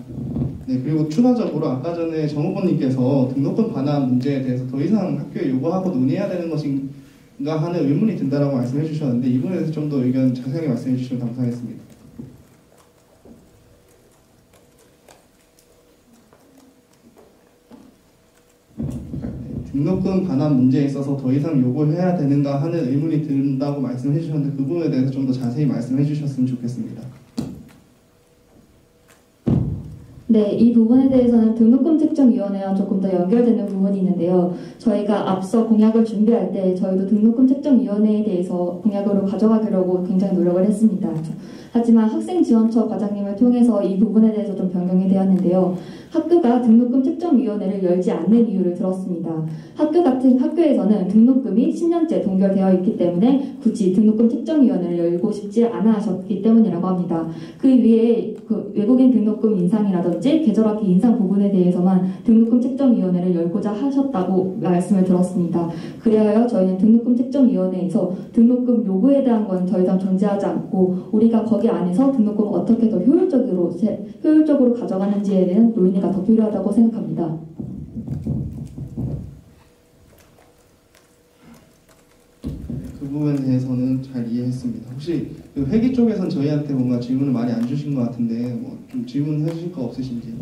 Speaker 4: 네, 그리고 추가적으로 아까 전에 정 후보님께서 등록금 반환 문제에 대해서 더 이상 학교에 요구하고 논의해야 되는 것인가 하는 의문이 든다라고 말씀해 주셨는데 이 부분에 대해서 좀 더 의견 자세하게 말씀해 주시면 감사하겠습니다. 등록금 반환 문제에 있어서 더 이상 요구해야 되는가 하는 의문이 든다고 말씀해 주셨는데 그 부분에 대해서 좀 더 자세히 말씀해 주셨으면 좋겠습니다.
Speaker 2: 네, 이 부분에 대해서는 등록금 책정위원회와 조금 더 연결되는 부분이 있는데요. 저희가 앞서 공약을 준비할 때 저희도 등록금 책정위원회에 대해서 공약으로 가져가려고 굉장히 노력을 했습니다. 하지만 학생지원처 과장님을 통해서 이 부분에 대해서 좀 변경이 되었는데요. 학교가 등록금 책정위원회를 열지 않는 이유를 들었습니다. 학교에서는 등록금이 10년째 동결되어 있기 때문에 굳이 등록금 책정위원회를 열고 싶지 않아 하셨기 때문이라고 합니다. 그 위에 외국인 등록금 인상이라든지 계절학기 인상 부분에 대해서만 등록금 책정위원회를 열고자 하셨다고 말씀을 들었습니다. 그리하여 저희는 등록금 책정위원회에서 등록금 요구에 대한 건 더 이상 존재하지 않고 우리가 거기 안에서 등록금을 어떻게 더 효율적으로 가져가는지에 대한 논의가 더 필요하다고 생각합니다.
Speaker 4: 그 부분에 대해서는 잘 이해했습니다. 혹시 그 회계 쪽에선 저희한테 뭔가 질문을 많이 안 주신 것 같은데 뭐 좀 질문해 주실 거 없으신지?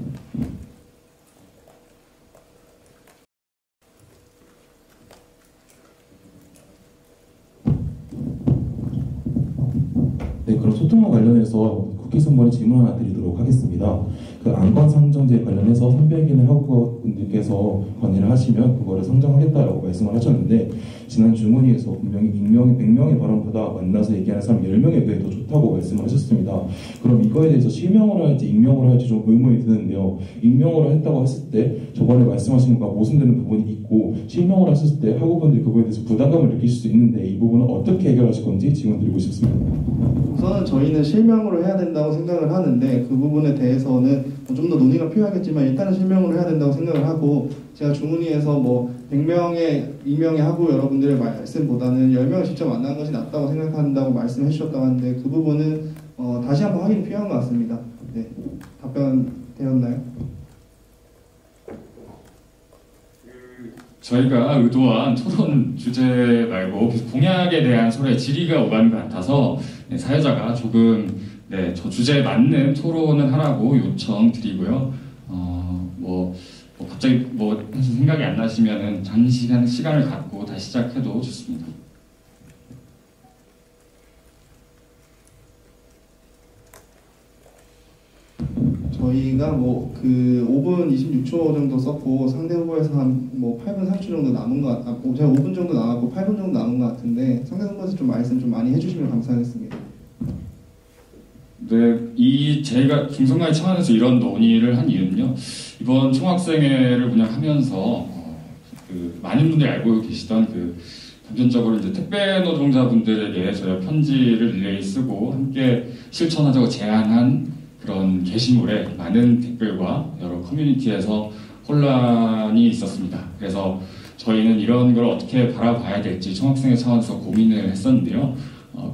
Speaker 3: 네, 그럼 소통과 관련해서 국회 선관위 질문 하나 드리도록 하겠습니다. 그 안건 상정제 관련해서 300인의 학우분들께서 건의를 하시면 그거를 상정하겠다라고 말씀을 하셨는데 지난 중원위에서 분명히 100명의 발언보다 만나서 얘기하는 사람 10명에 비해 더 좋다고 말씀을 하셨습니다. 그럼 이거에 대해서 실명으로 할지 익명으로 할지 좀 의문이 드는데요. 익명으로 했다고 했을 때 저번에 말씀하신 것과 모순되는 부분이 있고 실명으로 하셨을 때 학우분들이 그거에 대해서 부담감을 느끼실 수 있는데 이 부분은 어떻게 해결하실 건지 질문 드리고 싶습니다.
Speaker 4: 우선은 저희는 실명으로 해야 된다고 생각을 하는데 그 부분에 대해서는 좀 더 논의가 필요하겠지만 일단은 실명으로 해야 된다고 생각을 하고 제가 중훈위에서 뭐 100명의 익명의 학우 여러분들의 말씀보다는 10명을 직접 만난 것이 낫다고 생각한다고 말씀해 주셨다고 하는데 그 부분은 다시 한번 확인이 필요한 것 같습니다. 네, 답변 되었나요?
Speaker 1: 저희가 의도한 토론 주제 말고 공약에 대한 서로의 질의가 오가는 것 같아서 사회자가 조금 저 주제에 맞는 토론을 하라고 요청드리고요. 갑자기 생각이 안 나시면은 장시간 시간을 갖고 다시 시작해도 좋습니다.
Speaker 4: 저희가 그 5분 26초 정도 썼고 상대 후보에서 한 8분 30초 정도 남은 것 제가 5분 정도 나왔고 8분 정도 남은 것 같은데 상대 후보에서 좀 말씀 좀 많이 해주시면 감사하겠습니다.
Speaker 1: 네, 제가 중선관위 차원에서 이런 논의를 한 이유는요. 이번 총학생회를 운영하면서 많은 분들이 알고 계시던 단편적으로 이제 택배 노동자분들에게 저희가 편지를 릴레이 쓰고 함께 실천하자고 제안한 그런 게시물에 많은 댓글과 여러 커뮤니티에서 혼란이 있었습니다. 그래서 저희는 이런 걸 어떻게 바라봐야 될지 총학생회 차원에서 고민을 했었는데요.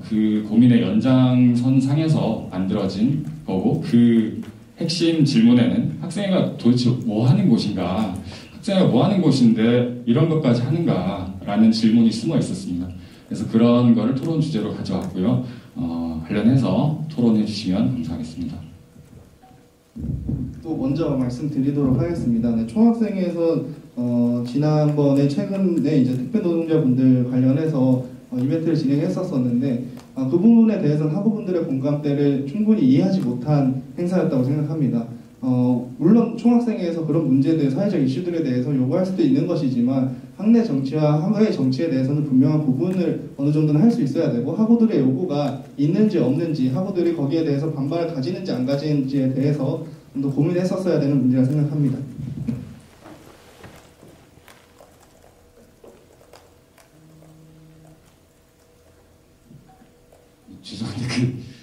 Speaker 1: 그 고민의 연장선상에서 만들어진 거고 그 핵심 질문에는 학생회가 도대체 뭐 하는 곳인가, 학생회가 뭐 하는 곳인데 이런 것까지 하는가 라는 질문이 숨어 있었습니다. 그래서 그런 거를 토론 주제로 가져왔고요. 관련해서 토론해 주시면 감사하겠습니다.
Speaker 4: 또 먼저 말씀드리도록 하겠습니다. 네, 총학생회에서 지난번에 최근에 이제 택배 노동자분들 관련해서 이벤트를 진행했었었는데 그 부분에 대해서는 학우분들의 공감대를 충분히 이해하지 못한 행사였다고 생각합니다. 물론 총학생회에서 그런 문제들, 사회적 이슈들에 대해서 요구할 수도 있는 것이지만 학내 정치와 학외 정치에 대해서는 분명한 구분을 어느 정도는 할 수 있어야 되고 학우들의 요구가 있는지 없는지 학우들이 거기에 대해서 반발을 가지는지 안 가지는지에 대해서 좀 더 고민했었어야 되는 문제라 생각합니다.
Speaker 1: 죄송한데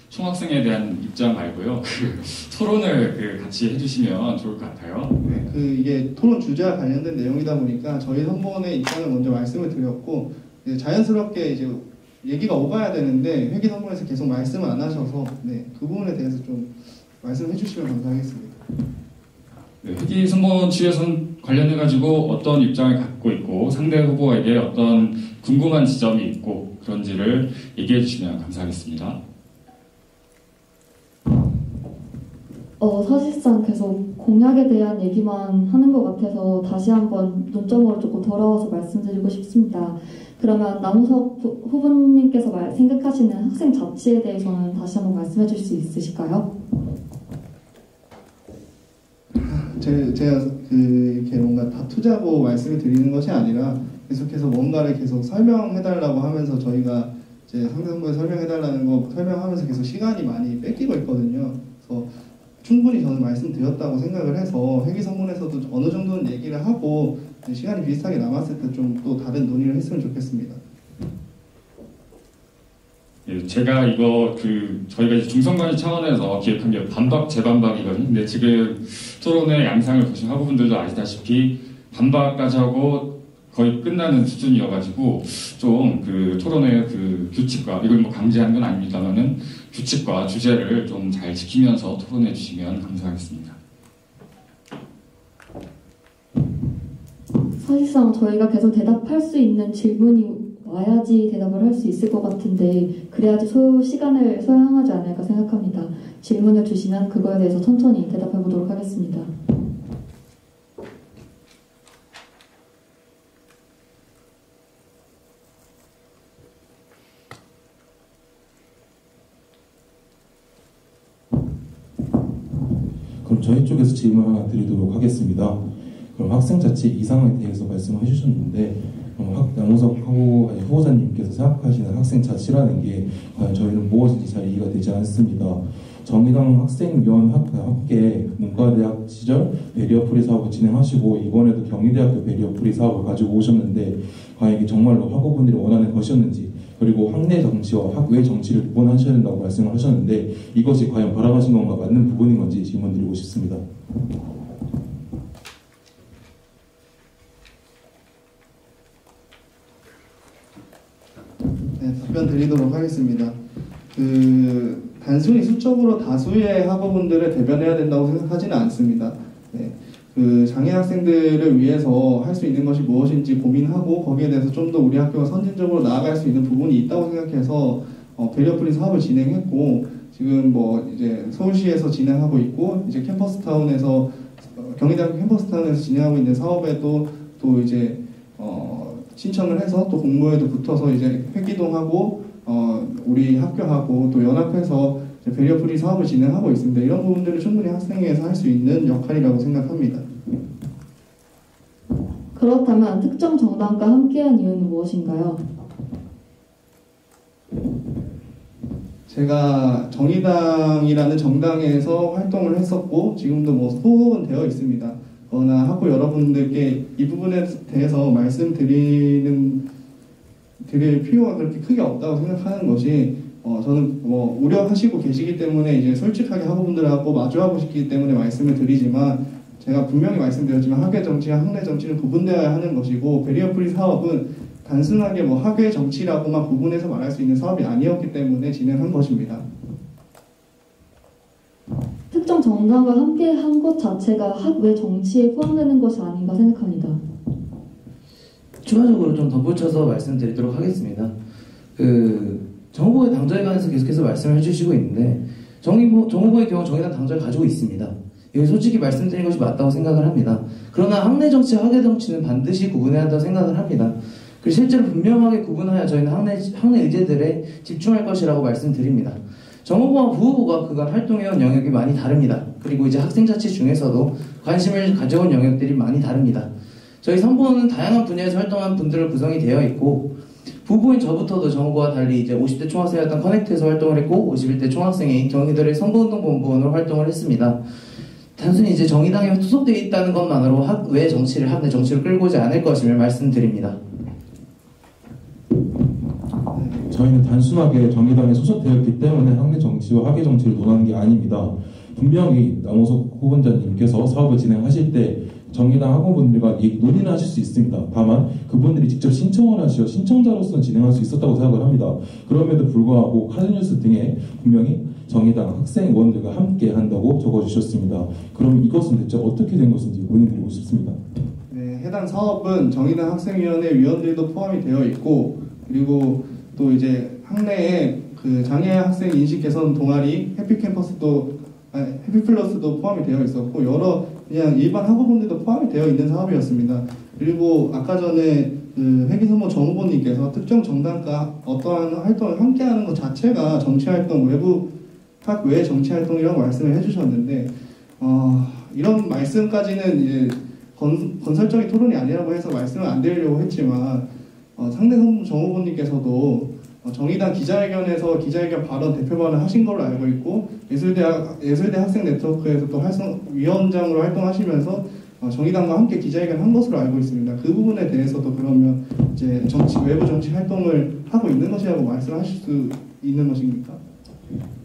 Speaker 1: 총학생에 대한 입장 말고요. 토론을 같이 해주시면 좋을 것 같아요.
Speaker 4: 네, 이게 토론 주제와 관련된 내용이다 보니까 저희 선보원의 입장을 먼저 말씀을 드렸고 자연스럽게 이제 얘기가 오가야 되는데 회계 선보원에서 계속 말씀을 안 하셔서 그 부분에 대해서 좀 말씀해 주시면 감사하겠습니다.
Speaker 1: 네, 회계 선보원 측에서는 관련해가지고 어떤 입장을 갖고 있고 상대 후보에게 어떤 궁금한 지점이 있고 그런지를 얘기해 주시면 감사하겠습니다.
Speaker 2: 사실상 계속 공약에 대한 얘기만 하는 것 같아서 다시 한번 논점으로 조금 돌아와서 말씀드리고 싶습니다. 그러면 남우석 후보님께서 생각하시는 학생 자치에 대해서는 다시 한번 말씀해 주실 수 있으실까요?
Speaker 4: 제가 이렇게 뭔가 다투자고 말씀을 드리는 것이 아니라 계속해서 뭔가를 계속 설명해달라고 하면서 저희가 이제 상대 후보에 설명해달라는 거 설명하면서 계속 시간이 많이 뺏기고 있거든요. 그래서 충분히 저는 말씀드렸다고 생각을 해서 회기 선문에서도 어느 정도는 얘기를 하고 시간이 비슷하게 남았을 때 좀 또 다른 논의를 했으면 좋겠습니다.
Speaker 1: 예, 제가 이거 저희가 이제 중성관리 차원에서 기획한 게 반박 재반박이거든요. 근데 지금 토론의 양상을 보신 학우분들도 아시다시피 반박까지 하고 거의 끝나는 수준이어가지고 좀 토론의 규칙과 이걸 뭐 강제하는 건 아닙니다만은 규칙과 주제를 좀 잘 지키면서 토론해 주시면 감사하겠습니다.
Speaker 2: 사실상 저희가 계속 대답할 수 있는 질문이 와야지 대답을 할 수 있을 것 같은데 그래야지 시간을 소요하지 않을까 생각합니다. 질문을 주시면 그거에 대해서 천천히 대답해 보도록 하겠습니다.
Speaker 3: 그럼 저희 쪽에서 질문 하나 드리도록 하겠습니다. 그럼 학생 자치 이상에 대해서 말씀해 주셨는데 양호석 후보자님께서 생각하시는 학생 자치라는 게 과연 저희는 무엇인지 잘 이해가 되지 않습니다. 정의당 학생위원 함께 문과대학 시절 베리어프리 사업을 진행하시고 이번에도 경희대학교 베리어프리 사업을 가지고 오셨는데 과연 이게 정말로 학우분들이 원하는 것이었는지 그리고 학내 정치와 학외 정치를 구분하셔야 된다고 말씀을 하셨는데 이것이 과연 바라가신 건가 맞는 부분인 건지 질문드리고 싶습니다.
Speaker 4: 네, 답변 드리도록 하겠습니다. 단순히 수적으로 다수의 학우분들을 대변해야 된다고 생각하지는 않습니다. 네, 장애 학생들을 위해서 할 수 있는 것이 무엇인지 고민하고 거기에 대해서 좀 더 우리 학교가 선진적으로 나아갈 수 있는 부분이 있다고 생각해서 베리어프리 사업을 진행했고 지금 뭐 이제 서울시에서 진행하고 있고 이제 캠퍼스타운에서 경희대학교 캠퍼스타운에서 진행하고 있는 사업에도 또 이제 신청을 해서 또 공모에도 붙어서 이제 회기동하고 우리 학교하고 또 연합해서 베리어프리 사업을 진행하고 있습니다. 이런 부분들을 충분히 학생회에서 할 수 있는 역할이라고 생각합니다.
Speaker 2: 그렇다면 특정 정당과 함께한 이유는 무엇인가요?
Speaker 4: 제가 정의당이라는 정당에서 활동을 했었고 지금도 뭐 소속은 되어 있습니다. 그러나 학부 여러분들께 이 부분에 대해서 말씀드릴 필요가 그렇게 크게 없다고 생각하는 것이 저는 뭐 우려하시고 계시기 때문에 이제 솔직하게 학우분들하고 마주하고 싶기 때문에 말씀을 드리지만 제가 분명히 말씀드렸지만 학외 정치와 학내 정치는 구분되어야 하는 것이고 베리어프리 사업은 단순하게 뭐 학외 정치라고만 구분해서 말할 수 있는 사업이 아니었기 때문에 진행한 것입니다.
Speaker 2: 특정 정당과 함께한 것 자체가 학외 정치에 포함되는 것이 아닌가 생각합니다.
Speaker 5: 추가적으로 좀 덧붙여서 말씀드리도록 하겠습니다. 정 후보의 당적에 관해서 계속해서 말씀을 해주시고 있는데 정 후보의 경우 정의당 당적을 가지고 있습니다. 이게 솔직히 말씀드린 것이 맞다고 생각을 합니다. 그러나 학내 정치와 학외 정치는 반드시 구분해야 한다고 생각을 합니다. 그리고 실제로 분명하게 구분하여 저희는 학내 의제들에 집중할 것이라고 말씀드립니다. 정 후보와 부 후보가 그간 활동해온 영역이 많이 다릅니다. 그리고 이제 학생 자치 중에서도 관심을 가져온 영역들이 많이 다릅니다. 저희 선보는 다양한 분야에서 활동한 분들로 구성이 되어 있고 부부인 저부터도 정 후보와 달리 이제 50대 총학생이었던 커넥트에서 활동을 했고 51대 총학생이 경희대의 선거운동본부원으로 활동을 했습니다. 단순히 이제 정의당에 소속되어 있다는 것만으로 학외 정치를 학내 정치로 끌고 오지 않을 것임을 말씀드립니다.
Speaker 3: 저희는 단순하게 정의당에 소속되어 있기 때문에 학내 정치와 학외 정치를 논하는 게 아닙니다. 분명히 남호석 후보자님께서 사업을 진행하실 때 정의당 학우분들과 논의를 하실 수 있습니다. 다만 그분들이 직접 신청을 하시어 신청자로서는 진행할 수 있었다고 생각을 합니다. 그럼에도 불구하고 카드뉴스 등에 분명히 정의당 학생 의원들과 함께 한다고 적어주셨습니다. 그럼 이것은 대체 어떻게 된 것인지 문의드리고 싶습니다.
Speaker 4: 네, 해당 사업은 정의당 학생위원회 위원들도 포함이 되어 있고 그리고 또 이제 학내에 장애 학생 인식 개선 동아리 해피플러스도 포함이 되어 있었고 여러 그냥 일반 학우분들도 포함이 되어 있는 사업이었습니다. 그리고 아까 전에 회기선모 정 후보님께서 특정 정당과 어떠한 활동을 함께하는 것 자체가 정치활동 외부 학외 정치활동이라고 말씀을 해주셨는데 이런 말씀까지는 이제 건설적인 토론이 아니라고 해서 말씀을 안 드리려고 했지만 상대 정 후보님께서도 정의당 기자회견에서 기자회견 발언 대표 발언을 하신 걸로 알고 있고 예술대 학생 네트워크에서 또 위원장으로 활동하시면서 정의당과 함께 기자회견 한 것으로 알고 있습니다. 그 부분에 대해서도 그러면 이제 외부 정치 활동을 하고 있는 것이라고 말씀하실 수 있는 것입니까?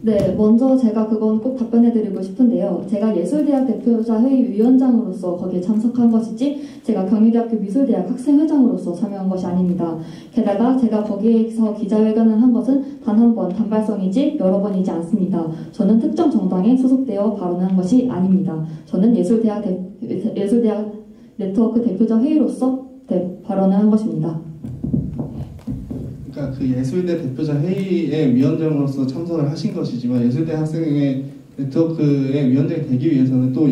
Speaker 2: 네, 먼저 제가 그건 꼭 답변해드리고 싶은데요. 제가 예술대학 대표자 회의 위원장으로서 거기에 참석한 것이지 제가 경희대학교 미술대학 학생회장으로서 참여한 것이 아닙니다. 게다가 제가 거기에서 기자회견을 한 것은 단 한 번, 단발성이지 여러 번이지 않습니다. 저는 특정 정당에 소속되어 발언한 것이 아닙니다. 저는 예술대학 네트워크 대표자 회의로서 발언을 한 것입니다.
Speaker 4: 그러니까 그 예술대 대표자 회의의 위원장으로서 참석을 하신 것이지만 예술대 학생의 네트워크의 위원장이 되기 위해서는 또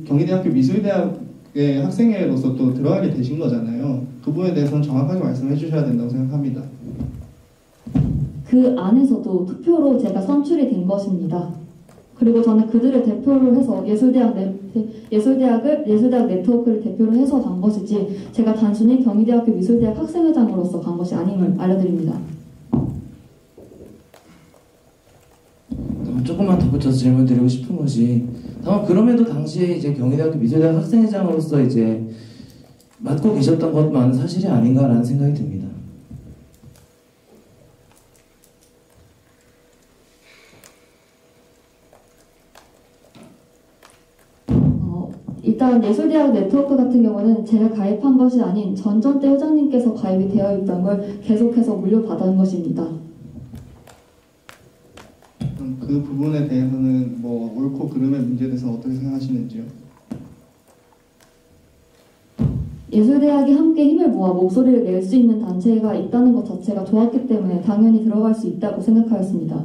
Speaker 4: 경희대학교 미술대학의 학생회로서 또 들어가게 되신 거잖아요. 그 부분에 대해서는 정확하게 말씀해 주셔야 된다고 생각합니다.
Speaker 2: 그 안에서도 투표로 제가 선출이 된 것입니다. 그리고 저는 그들을 대표로 해서 예술대학 네트워크를 대표로 해서 간 것이지 제가 단순히 경희대학교 미술대학 학생회장으로서 간 것이 아님을 알려드립니다.
Speaker 5: 조금만 덧붙여서 질문드리고 싶은 것이 다만 그럼에도 당시에 이제 경희대학교 미술대학 학생회장으로서 이제 맡고 계셨던 것만은 사실이 아닌가라는 생각이 듭니다.
Speaker 2: 일단 예술대학 네트워크 같은 경우는 제가 가입한 것이 아닌 전전대 회장님께서 가입이 되어 있던 걸 계속해서 물려받은 것입니다.
Speaker 4: 그 부분에 대해서는 뭐 옳고 그름의 문제에 대해서 어떻게 생각하시는지요?
Speaker 2: 예술대학이 함께 힘을 모아 목소리를 낼 수 있는 단체가 있다는 것 자체가 좋았기 때문에 당연히 들어갈 수 있다고 생각하였습니다.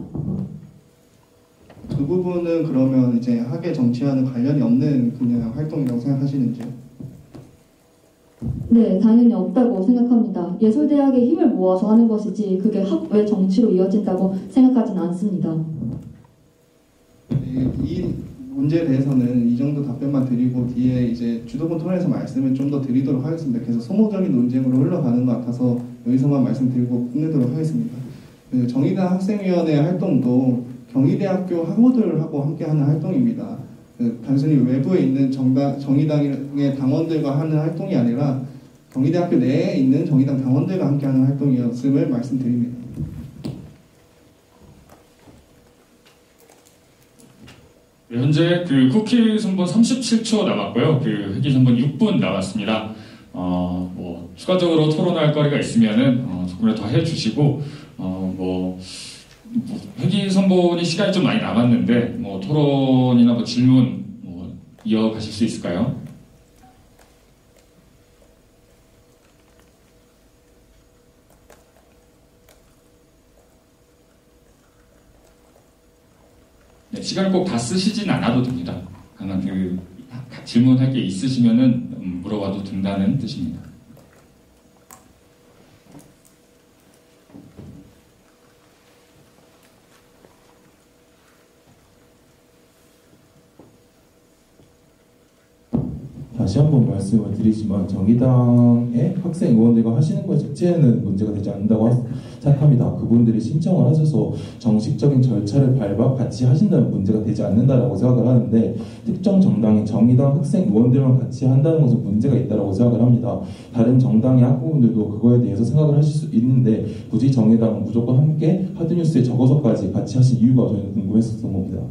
Speaker 4: 그 부분은 그러면 이제 학예 정치와는 관련이 없는 그냥 활동이라고 생각하시는지요?
Speaker 2: 네, 당연히 없다고 생각합니다. 예술대학의 힘을 모아서 하는 것이지 그게 학외 정치로 이어진다고 생각하지는 않습니다.
Speaker 4: 이 문제에 대해서는 이 정도 답변만 드리고 뒤에 이제 주도권 토론에서 말씀을 좀 더 드리도록 하겠습니다. 계속 소모적인 논쟁으로 흘러가는 것 같아서 여기서만 말씀드리고 끝내도록 하겠습니다. 그 정의당 학생위원회 활동도 경희대학교 학우들하고 함께하는 활동입니다. 단순히 외부에 있는 정의당의 당원들과 하는 활동이 아니라 경희대학교 내에 있는 정의당 당원들과 함께하는 활동이었음을 말씀드립니다.
Speaker 1: 네, 현재 그 쿠키 선본 37초 남았고요. 그 회기 선본 6분 남았습니다. 뭐 추가적으로 토론할 거리가 있으면은 조금 더 해주시고 회기 선본이 시간이 좀 많이 남았는데 뭐 토론이나 뭐 질문 뭐 이어가실 수 있을까요? 네, 시간을 꼭 다 쓰시진 않아도 됩니다. 다만 그 질문할 게 있으시면은 물어봐도 된다는 뜻입니다.
Speaker 3: 다시 한번 말씀을 드리지만 정의당의 학생 의원들과 하시는 것 자체는 문제가 되지 않는다고 생각합니다. 그분들이 신청을 하셔서 정식적인 절차를 밟아 같이 하신다면 문제가 되지 않는다라고 생각을 하는데 특정 정당이 정의당 학생 의원들만 같이 한다는 것은 문제가 있다고 생각을 합니다. 다른 정당의 학부모들도 그거에 대해서 생각을 하실 수 있는데 굳이 정의당은 무조건 함께 하드뉴스에 적어서까지 같이 하신 이유가 저희는 궁금했었던 겁니다.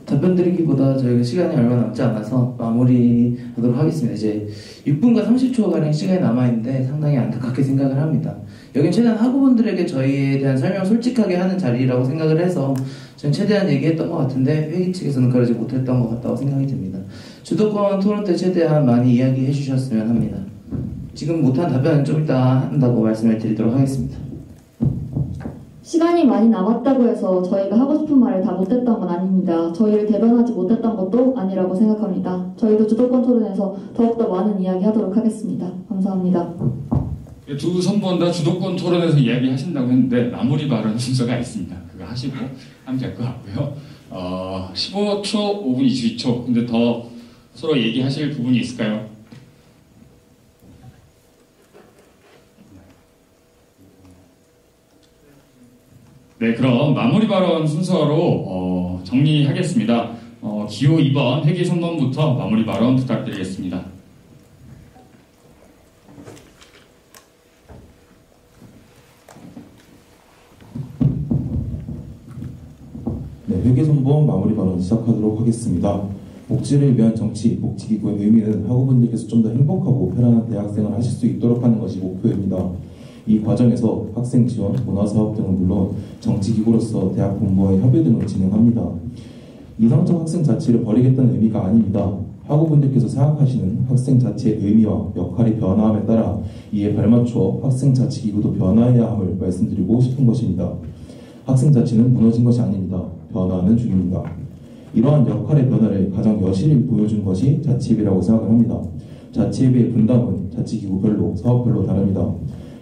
Speaker 5: 답변 드리기보다 저희가 시간이 얼마 남지 않아서 마무리하도록 하겠습니다. 이제 6분과 30초가량 시간이 남아있는데 상당히 안타깝게 생각을 합니다. 여긴 최대한 학우분들에게 저희에 대한 설명을 솔직하게 하는 자리라고 생각을 해서 저는 최대한 얘기했던 것 같은데 회의 측에서는 그러지 못했던 것 같다고 생각이 듭니다. 주도권 토론 때 최대한 많이 이야기해 주셨으면 합니다. 지금 못한 답변은 좀 이따 한다고 말씀을 드리도록 하겠습니다.
Speaker 2: 시간이 많이 남았다고 해서 저희가 하고 싶은 말을 다 못했던 건 아닙니다. 저희를 대변하지 못했던 것도 아니라고 생각합니다. 저희도 주도권 토론에서 더욱더 많은 이야기 하도록 하겠습니다. 감사합니다.
Speaker 1: 두 선본 다 주도권 토론에서 이야기하신다고 했는데 마무리 발언 순서가 있습니다. 그거 하시고 하면 될 것 같고요. 15초, 5분, 22초. 근데 더 서로 얘기하실 부분이 있을까요? 네, 그럼 마무리 발언 순서로 정리하겠습니다. 기호 2번 회기 3번부터 마무리 발언 부탁드리겠습니다.
Speaker 3: 네, 회계선본 마무리 발언 시작하도록 하겠습니다. 복지를 위한 정치, 복지기구의 의미는 학우분들께서 좀 더 행복하고 편안한 대학생을 하실 수 있도록 하는 것이 목표입니다. 이 과정에서 학생 지원, 문화사업 등은 물론 정치기구로서 대학 본부와의 협의 등을 진행합니다. 이상적 학생 자치를 버리겠다는 의미가 아닙니다. 학우분들께서 생각하시는 학생 자치의 의미와 역할이 변화함에 따라 이에 발맞추어 학생 자치기구도 변화해야 함을 말씀드리고 싶은 것입니다. 학생 자치는 무너진 것이 아닙니다. 변화하는 중입니다. 이러한 역할의 변화를 가장 여실히 보여준 것이 자치협이라고 생각을 합니다. 자치협의 분담은 자치기구별로 사업별로 다릅니다.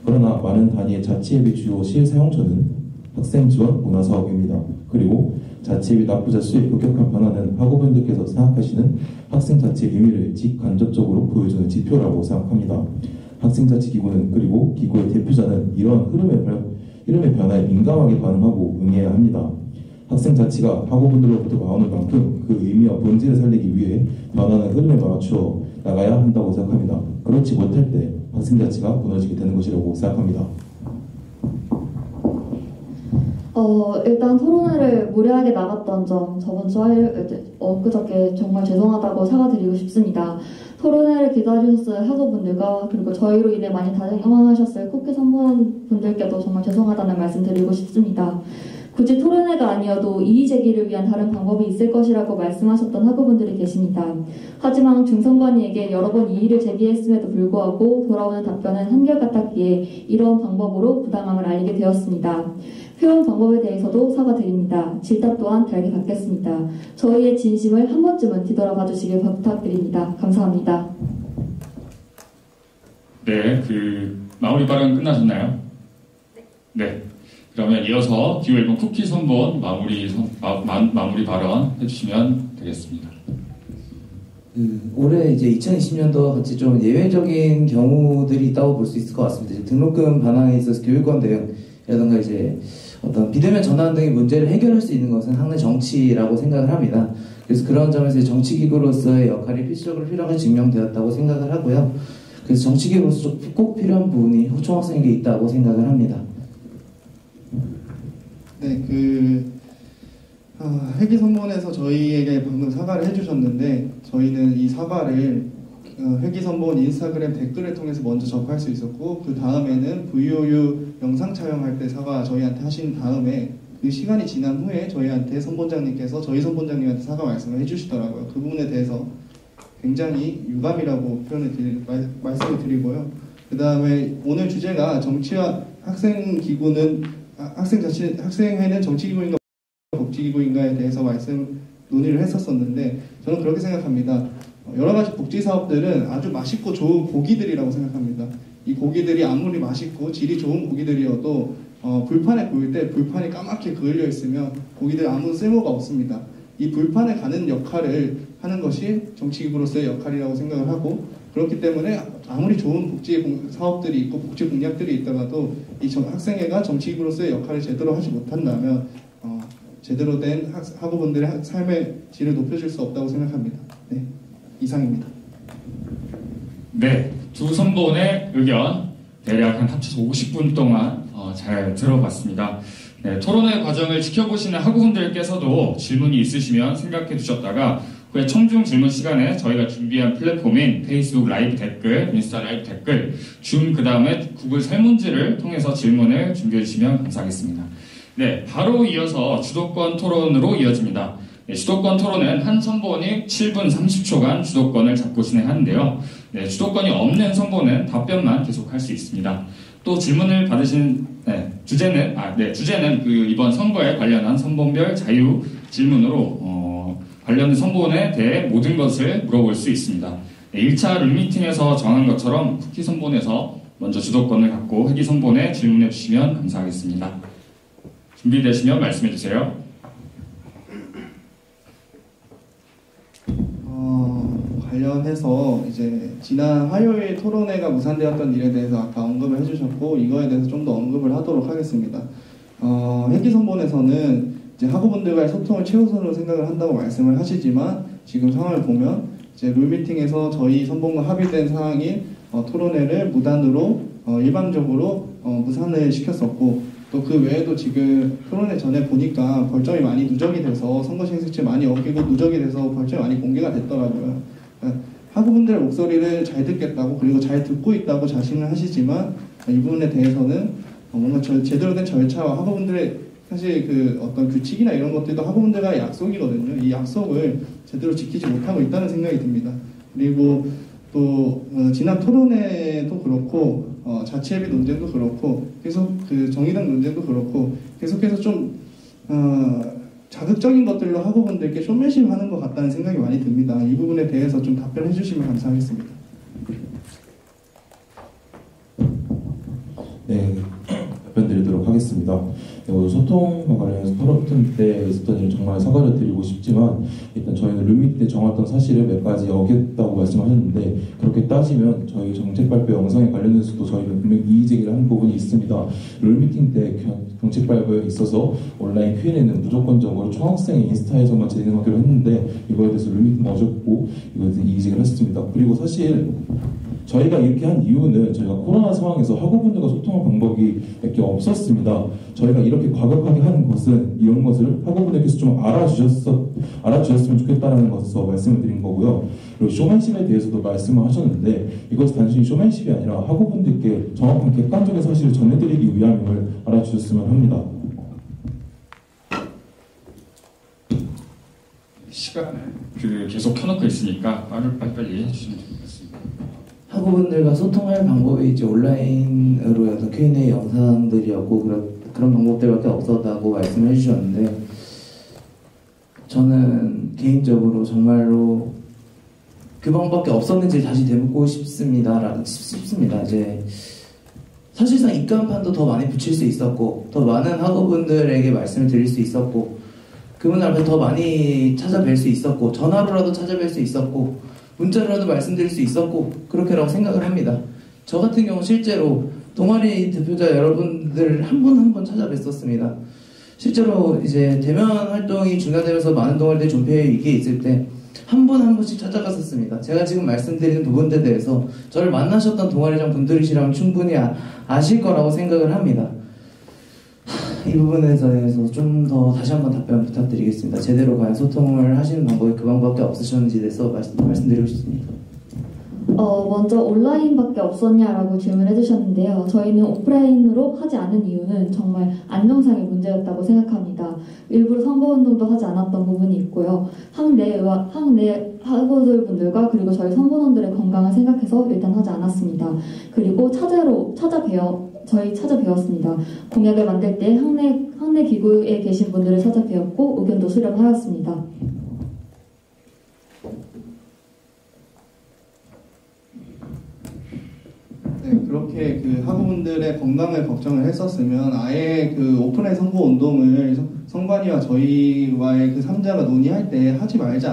Speaker 3: 그러나 많은 단위의 자치협의 주요 실사용처는 학생 지원 문화사업입니다. 그리고 자치협이 납부자 수의 급격한 변화는 학우분들께서 생각하시는 학생 자치의 의미를 직간접적으로 보여주는 지표라고 생각합니다. 학생 자치기구는 그리고 기구의 대표자는 이러한 흐름의 변화에 민감하게 반응하고 응해야 합니다. 학생 자치가 학우분들로부터 나오는 만큼 그 의미와 본질을 살리기 위해 변하는 흐름에 맞추어 나가야 한다고 생각합니다. 그렇지 못할 때 학생 자치가 무너지게 되는 것이라고 생각합니다.
Speaker 2: 일단 토론회를 무례하게 나갔던 점 저번 주 엊그저께 정말 죄송하다고 사과드리고 싶습니다. 토론회를 기다리셨을 학우분들과 그리고 저희로 인해 많이 당황하셨을 국회 선보원분들께도 정말 죄송하다는 말씀 드리고 싶습니다. 굳이 토론회가 아니어도 이의 제기를 위한 다른 방법이 있을 것이라고 말씀하셨던 학우분들이 계십니다. 하지만 중선관위에게 여러 번 이의를 제기했음에도 불구하고 돌아오는 답변은 한결같았기에 이러한 방법으로 부당함을 알리게 되었습니다. 표현 방법에 대해서도 사과드립니다. 질답 또한 달게 받겠습니다. 저희의 진심을 한 번쯤은 뒤돌아봐 주시길 부탁드립니다. 감사합니다.
Speaker 1: 네, 마무리 발언 끝나셨나요? 네. 그러면 이어서 기호 1번 쿠키 선본 마무리 발언 해주시면 되겠습니다.
Speaker 5: 올해 이제 2020년도와 같이 좀 예외적인 경우들이 있다고 볼 수 있을 것 같습니다. 이제 등록금 반환에 있어서 교육권 대응이라든가 이제 어떤 비대면 전환 등의 문제를 해결할 수 있는 것은 학내 정치라고 생각을 합니다. 그래서 그런 점에서 정치기구로서의 역할이 필수적으로 필요하게 증명되었다고 생각을 하고요. 그래서 정치기구로서 꼭 필요한 부분이 초등학생에게 있다고 생각을 합니다.
Speaker 4: 네, 회기 선본에서 저희에게 방금 사과를 해주셨는데 저희는 이 사과를 회기 선본 인스타그램 댓글을 통해서 먼저 접할 수 있었고 그 다음에는 VOU 영상 촬영할 때 사과 저희한테 하신 다음에 그 시간이 지난 후에 저희한테 선본장님께서 저희 선본장님한테 사과 말씀을 해주시더라고요. 그 부분에 대해서 굉장히 유감이라고 말씀을 드리고요. 그 다음에 오늘 주제가 정치와 학생회는 정치기구인가 복지기구인가에 대해서 논의를 했었었는데 저는 그렇게 생각합니다. 여러 가지 복지 사업들은 아주 맛있고 좋은 고기들이라고 생각합니다. 이 고기들이 아무리 맛있고 질이 좋은 고기들이어도 불판에 구울 때 불판이 까맣게 그을려 있으면 고기들 아무 쓸모가 없습니다. 이 불판에 가는 역할을 하는 것이 정치기구로서의 역할이라고 생각을 하고 그렇기 때문에 아무리 좋은 복지 사업들이 있고 복지 공약들이 있다가도 이 학생회가 정치기구로서의 역할을 제대로 하지 못한다면 제대로 된 학우분들의 삶의 질을 높여줄 수 없다고 생각합니다. 네, 이상입니다.
Speaker 1: 네, 두 선본의 의견 대략 한 합쳐서 50분 동안 잘 들어봤습니다. 네, 토론회 과정을 지켜보시는 학우분들께서도 질문이 있으시면 생각해 두셨다가 후에 청중 질문 시간에 저희가 준비한 플랫폼인 페이스북 라이브 댓글, 인스타 라이브 댓글, 줌 그 다음에 구글 설문지를 통해서 질문을 준비해 주시면 감사하겠습니다. 네, 바로 이어서 주도권 토론으로 이어집니다. 네, 주도권 토론은 한 선본이 7분 30초간 주도권을 잡고 진행하는데요. 네, 주도권이 없는 선본은 답변만 계속할 수 있습니다. 또 질문을 받으신 주제는 이번 선거에 관련한 선본별 자유 질문으로 관련 선본에 대해 모든 것을 물어볼 수 있습니다. 네, 1차 룸미팅에서 정한 것처럼 쿠키 선본에서 먼저 주도권을 갖고 회기 선본에 질문해 주시면 감사하겠습니다. 준비되시면 말씀해 주세요.
Speaker 4: 관련해서 이제 지난 화요일 토론회가 무산되었던 일에 대해서 아까 언급을 해주셨고 이거에 대해서 좀 더 언급을 하도록 하겠습니다. 회계선본에서는 이제 학우분들과의 소통을 최우선으로 생각을 한다고 말씀을 하시지만 지금 상황을 보면 이제 룰미팅에서 저희 선본과 합의된 사항인 토론회를 무단으로 일방적으로 무산을 시켰었고 또 그 외에도 지금 토론회 전에 보니까 벌점이 많이 누적이 돼서 선거 신속질 많이 어기고 누적이 돼서 벌점이 많이 공개가 됐더라고요. 그러니까 학우분들의 목소리를 잘 듣겠다고 그리고 잘 듣고 있다고 자신을 하시지만 이 부분에 대해서는 뭔가 제대로 된 절차와 학우분들의 사실 그 어떤 규칙이나 이런 것들도 학우분들과의 약속이거든요. 이 약속을 제대로 지키지 못하고 있다는 생각이 듭니다. 그리고 또 지난 토론회도 그렇고 자치예비 논쟁도 그렇고 계속 그 정의당 논쟁도 그렇고 계속해서 좀 자극적인 것들로 학우분들께 쇼맨십하는 것 같다는 생각이 많이 듭니다. 이 부분에 대해서 좀 답변해 주시면 감사하겠습니다.
Speaker 3: 네, 답변 드리도록 하겠습니다. 오늘 소통과 관련해서 토론 때 있었던 일 정말 사과를 드리고 싶지만 일단 저희는 룰미팅 때 정했던 사실을 몇 가지 어겼다고 말씀하셨는데 그렇게 따지면 저희 정책 발표 영상에 관련해서도 저희는 분명히 이의 제기를 한 부분이 있습니다. 룰미팅 때 정책 발표에 있어서 온라인 Q&A는 무조건적으로 총학생의 인스타에서만 진행하기로 했는데 이거에 대해서 룰미팅 어졌고 이거에 대해서 이의 제기를 했습니다. 그리고 사실 저희가 이렇게 한 이유는 저희가 코로나 상황에서 학우분들과 소통할 방법이 몇 개 없었습니다. 저희가 이렇게 과격하게 하는 것은 이런 것을 학우분들께서 좀 알아주셨으면 좋겠다는 것에서 말씀을 드린 거고요. 그리고 쇼맨십에 대해서도 말씀을 하셨는데 이것이 단순히 쇼맨십이 아니라 학우분들께 정확한 객관적인 사실을 전해드리기 위함임을 알아주셨으면 합니다.
Speaker 1: 시간을 계속 켜놓고 있으니까 빨리 해주시면 좋겠습니다.
Speaker 5: 학우분들과 소통할 방법이 이제 온라인으로 해서 Q&A 영상들이었고 그런 방법들밖에 없었다고 말씀해 주셨는데 저는 개인적으로 정말로 그 방법밖에 없었는지 다시 되묻고 싶습니다. 이제 사실상 입간판도 더 많이 붙일 수 있었고 더 많은 학우분들에게 말씀을 드릴 수 있었고 그분 앞에 더 많이 찾아뵐 수 있었고 전화로라도 찾아뵐 수 있었고 문자로라도 말씀드릴 수 있었고 그렇게라고 생각을 합니다. 저 같은 경우 실제로 동아리 대표자 여러분들 한 분 한 분 찾아뵀었습니다. 실제로 이제 대면 활동이 중단되면서 많은 동아리들이 존폐 위기에 있을 때 한 분 한 분씩 찾아갔었습니다. 제가 지금 말씀드리는 부분들에 대해서 저를 만나셨던 동아리장 분들이시라면 충분히 아실 거라고 생각을 합니다. 이 부분에 대해서 좀 더 다시 한번 답변 부탁드리겠습니다. 제대로 과연 소통을 하시는 방법이 그 방법밖에 없으셨는지에 대해서 말씀드리고 싶습니다.
Speaker 2: 먼저 온라인밖에 없었냐라고 질문해 주셨는데요. 저희는 오프라인으로 하지 않은 이유는 정말 안정상의 문제였다고 생각합니다. 일부러 선거운동도 하지 않았던 부분이 있고요. 학내 학우들 분들과 그리고 저희 선거원들의 건강을 생각해서 일단 하지 않았습니다. 그리고 저희 찾아뵈었습니다. 공약을 만들 때 학내 기구에 계신 분들을 찾아뵈었고 의견도 수렴하였습니다.
Speaker 4: 네, 그렇게 그 학우분들의 건강을 걱정을 했었으면 아예 그 오픈라인 선거 운동을 선관위와 저희와의 그 3자가 논의할 때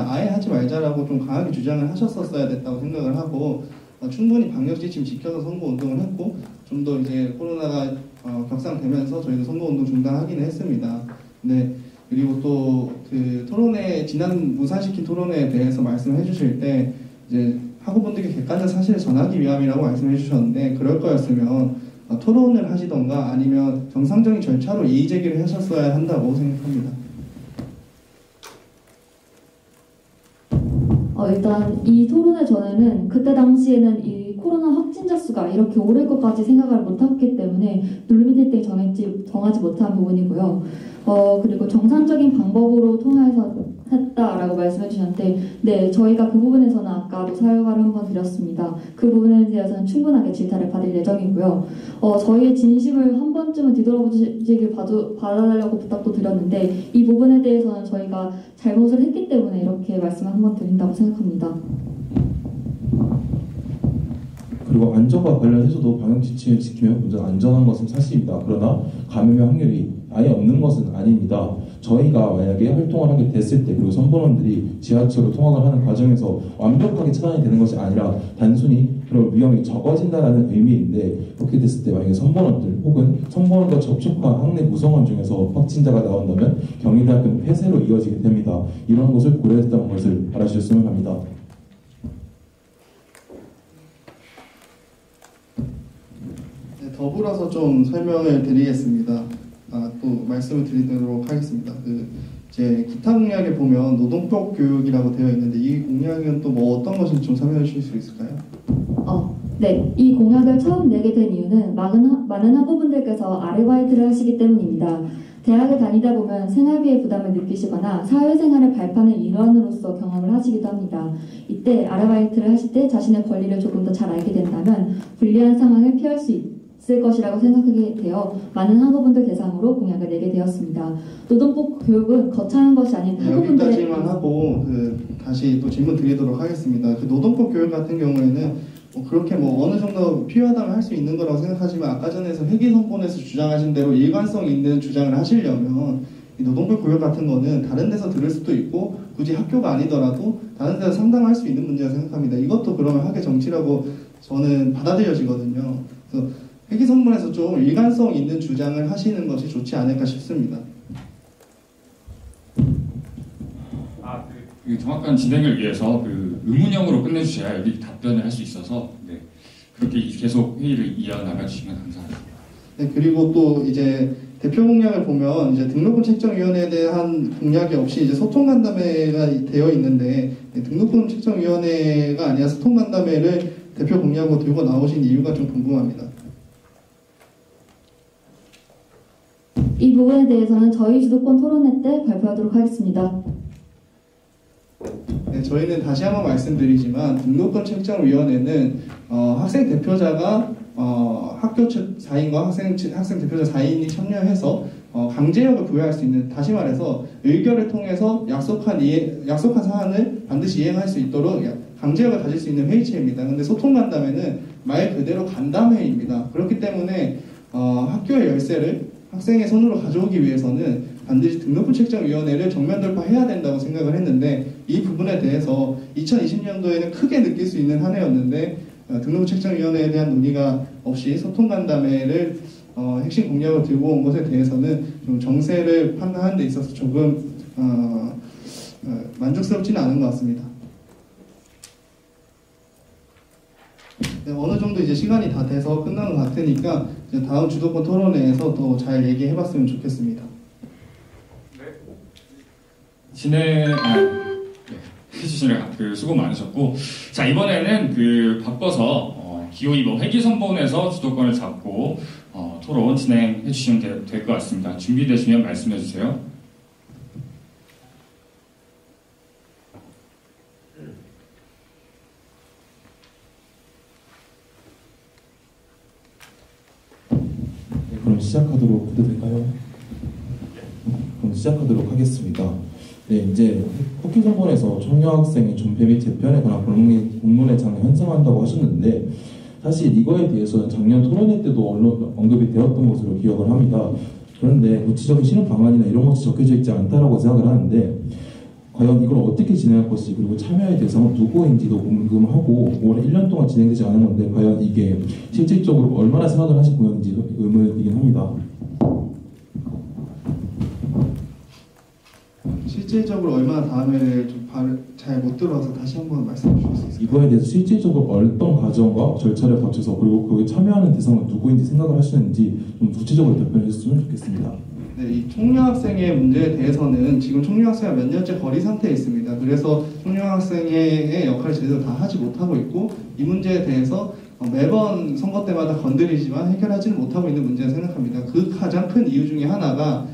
Speaker 4: 아예 하지 말자라고 좀 강하게 주장을 하셨었어야 됐다고 생각을 하고 충분히 방역지침 지켜서 선거 운동을 했고 좀 더 이제 코로나가 격상되면서 저희도 선거 운동 중단하기는 했습니다. 네, 그리고 또 그 토론회 지난 무산시킨 토론회에 대해서 말씀해 주실 때 이제 학우분들께 객관적 사실을 전하기 위함이라고 말씀해 주셨는데 그럴 거였으면 토론을 하시던가 아니면 정상적인 절차로 이의 제기를 하셨어야 한다고 생각합니다.
Speaker 2: 일단 이 토론회 전에는 그때 당시에는 이 코로나 확진자 수가 이렇게 오를 것까지 생각을 못했기 때문에 룰미팅 때 정하지 못한 부분이고요. 그리고 정상적인 방법으로 통해서 했다라고 말씀해 주셨는데 네, 저희가 그 부분에서는 아까도 사과를 한번 드렸습니다. 그 부분에 대해서는 충분하게 질타를 받을 예정이고요. 저희의 진심을 한 번쯤은 뒤돌아보시길 봐달라고 부탁도 드렸는데 이 부분에 대해서는 저희가 잘못을 했기 때문에 이렇게 말씀을 한번 드린다고 생각합니다.
Speaker 3: 그리고 안전과 관련해서도 방역 지침을 지키면 안전한 것은 사실입니다. 그러나 감염의 확률이 아예 없는 것은 아닙니다. 저희가 만약에 활동을 하게 됐을 때 그리고 선본원들이 지하철로 통학을 하는 과정에서 완벽하게 차단이 되는 것이 아니라 단순히 그런 위험이 적어진다는 의미인데 그렇게 됐을 때 만약에 선본원들 혹은 선본원과 접촉한 학내 구성원 중에서 확진자가 나온다면 경희대학교는 폐쇄로 이어지게 됩니다. 이런 것을 고려했다는 것을 알아주셨으면 합니다.
Speaker 4: 네, 더불어서 좀 설명을 드리겠습니다. 또 말씀을 드리도록 하겠습니다. 제 기타 공약에 보면 노동법 교육이라고 되어 있는데 이 공약은 또 뭐 어떤 것인지 좀 설명해 주실 수 있을까요?
Speaker 2: 네. 이 공약을 처음 내게 된 이유는 많은 학우분들께서 아르바이트를 하시기 때문입니다. 대학을 다니다 보면 생활비의 부담을 느끼시거나 사회생활을 발판의 일환으로서 경험을 하시기도 합니다. 이때 아르바이트를 하실 때 자신의 권리를 조금 더 잘 알게 된다면 불리한 상황을 피할 수 있을 것이라고 생각하게 되어 많은 학우분들 대상으로 공약을 내게 되었습니다. 노동법 교육은 거창한 것이 아닌 학우분들의
Speaker 4: 여기까지만 하고 다시 또 질문 드리도록 하겠습니다. 노동법 교육 같은 경우에는 그렇게 어느 정도 필요하다면 할 수 있는 거라고 생각하지만 아까 전에서 회계선본에서 주장하신 대로 일관성 있는 주장을 하시려면 이 노동법 교육 같은 거는 다른 데서 들을 수도 있고 굳이 학교가 아니더라도 다른 데서 상담할 수 있는 문제라 생각합니다. 이것도 그러면 학의 정치라고 저는 받아들여지거든요. 그래서 회계선본에서 좀 일관성 있는 주장을 하시는 것이 좋지 않을까 싶습니다.
Speaker 1: 정확한 진행을 위해서 의문형으로 끝내주셔야 여기 답변을 할 수 있어서 그렇게 계속 회의를 이어나가 주시면 감사하겠습니다.
Speaker 4: 네, 그리고 또 이제 대표 공약을 보면 이제 등록금 책정위원회에 대한 공약이 없이 이제 소통간담회가 되어 있는데 등록금 책정위원회가 아니라 소통간담회를 대표 공약으로 들고 나오신 이유가 좀 궁금합니다.
Speaker 2: 이 부분에 대해서는 저희 주도권 토론회 때 발표하도록 하겠습니다.
Speaker 4: 네, 저희는 다시 한번 말씀드리지만 등록금 책정위원회는 학생 대표자가 학교 측 4인과 학생 대표자 4인이 참여해서 강제력을 부여할 수 있는, 다시 말해서 의결을 통해서 약속한 사안을 반드시 이행할 수 있도록 강제력을 가질 수 있는 회의체입니다. 근데 소통간담회는 말 그대로 간담회입니다. 그렇기 때문에 학교의 열쇠를 학생의 손으로 가져오기 위해서는 반드시 등록금 책정위원회를 정면 돌파해야 된다고 생각을 했는데 이 부분에 대해서 2020년도에는 크게 느낄 수 있는 한 해였는데 등록금 책정위원회에 대한 논의가 없이 소통간담회를 핵심 공약을 들고 온 것에 대해서는 좀 정세를 판단하는 데 있어서 조금 만족스럽지는 않은 것 같습니다. 네, 어느 정도 이제 시간이 다 돼서 끝나는 것 같으니까 이제 다음 주도권 토론회에서 더 잘 얘기해봤으면 좋겠습니다.
Speaker 1: 해주시느라 수고 많으셨고, 자, 이번에는 바꿔서 기호 2번 회계선본에서 주도권을 잡고 토론 진행해 주시면 될 것 같습니다. 준비되시면 말씀해 주세요.
Speaker 3: 네, 그럼 시작하도록 해도 될까요? 그럼 시작하도록 하겠습니다. 네, 이제 국회선본에서 청년학생의 존폐 및 재편에 관한 공론의 장을 형성한다고 하셨는데 사실 이거에 대해서는 작년 토론회 때도 언급이 되었던 것으로 기억을 합니다. 그런데 구체적인 실행 방안이나 이런 것이 적혀져 있지 않다라고 생각을 하는데 과연 이걸 어떻게 진행할 것이 그리고 참여의 대상은 누구인지도 궁금하고 올해 1년 동안 진행되지 않은 건데 과연 이게 실질적으로 얼마나 생각을 하신 공약인지 의문이긴 합니다.
Speaker 4: 실질적으로 얼마나 다음에 좀 잘 못 들어서 다시 한번 말씀해 주실 수 있을까요?
Speaker 3: 이거에 대해서 실질적으로 어떤 과정과 절차를 거쳐서 그리고 거기에 참여하는 대상은 누구인지 생각을 하시는지 좀 구체적으로 답변해 주셨으면 좋겠습니다.
Speaker 4: 네, 이 총량학생의 문제에 대해서는 지금 총량학생과 몇 년째 거리 상태에 있습니다. 그래서 총량학생의 역할을 제대로 다 하지 못하고 있고 이 문제에 대해서 매번 선거 때마다 건드리지만 해결하지는 못하고 있는 문제라 생각합니다. 그 가장 큰 이유 중에 하나가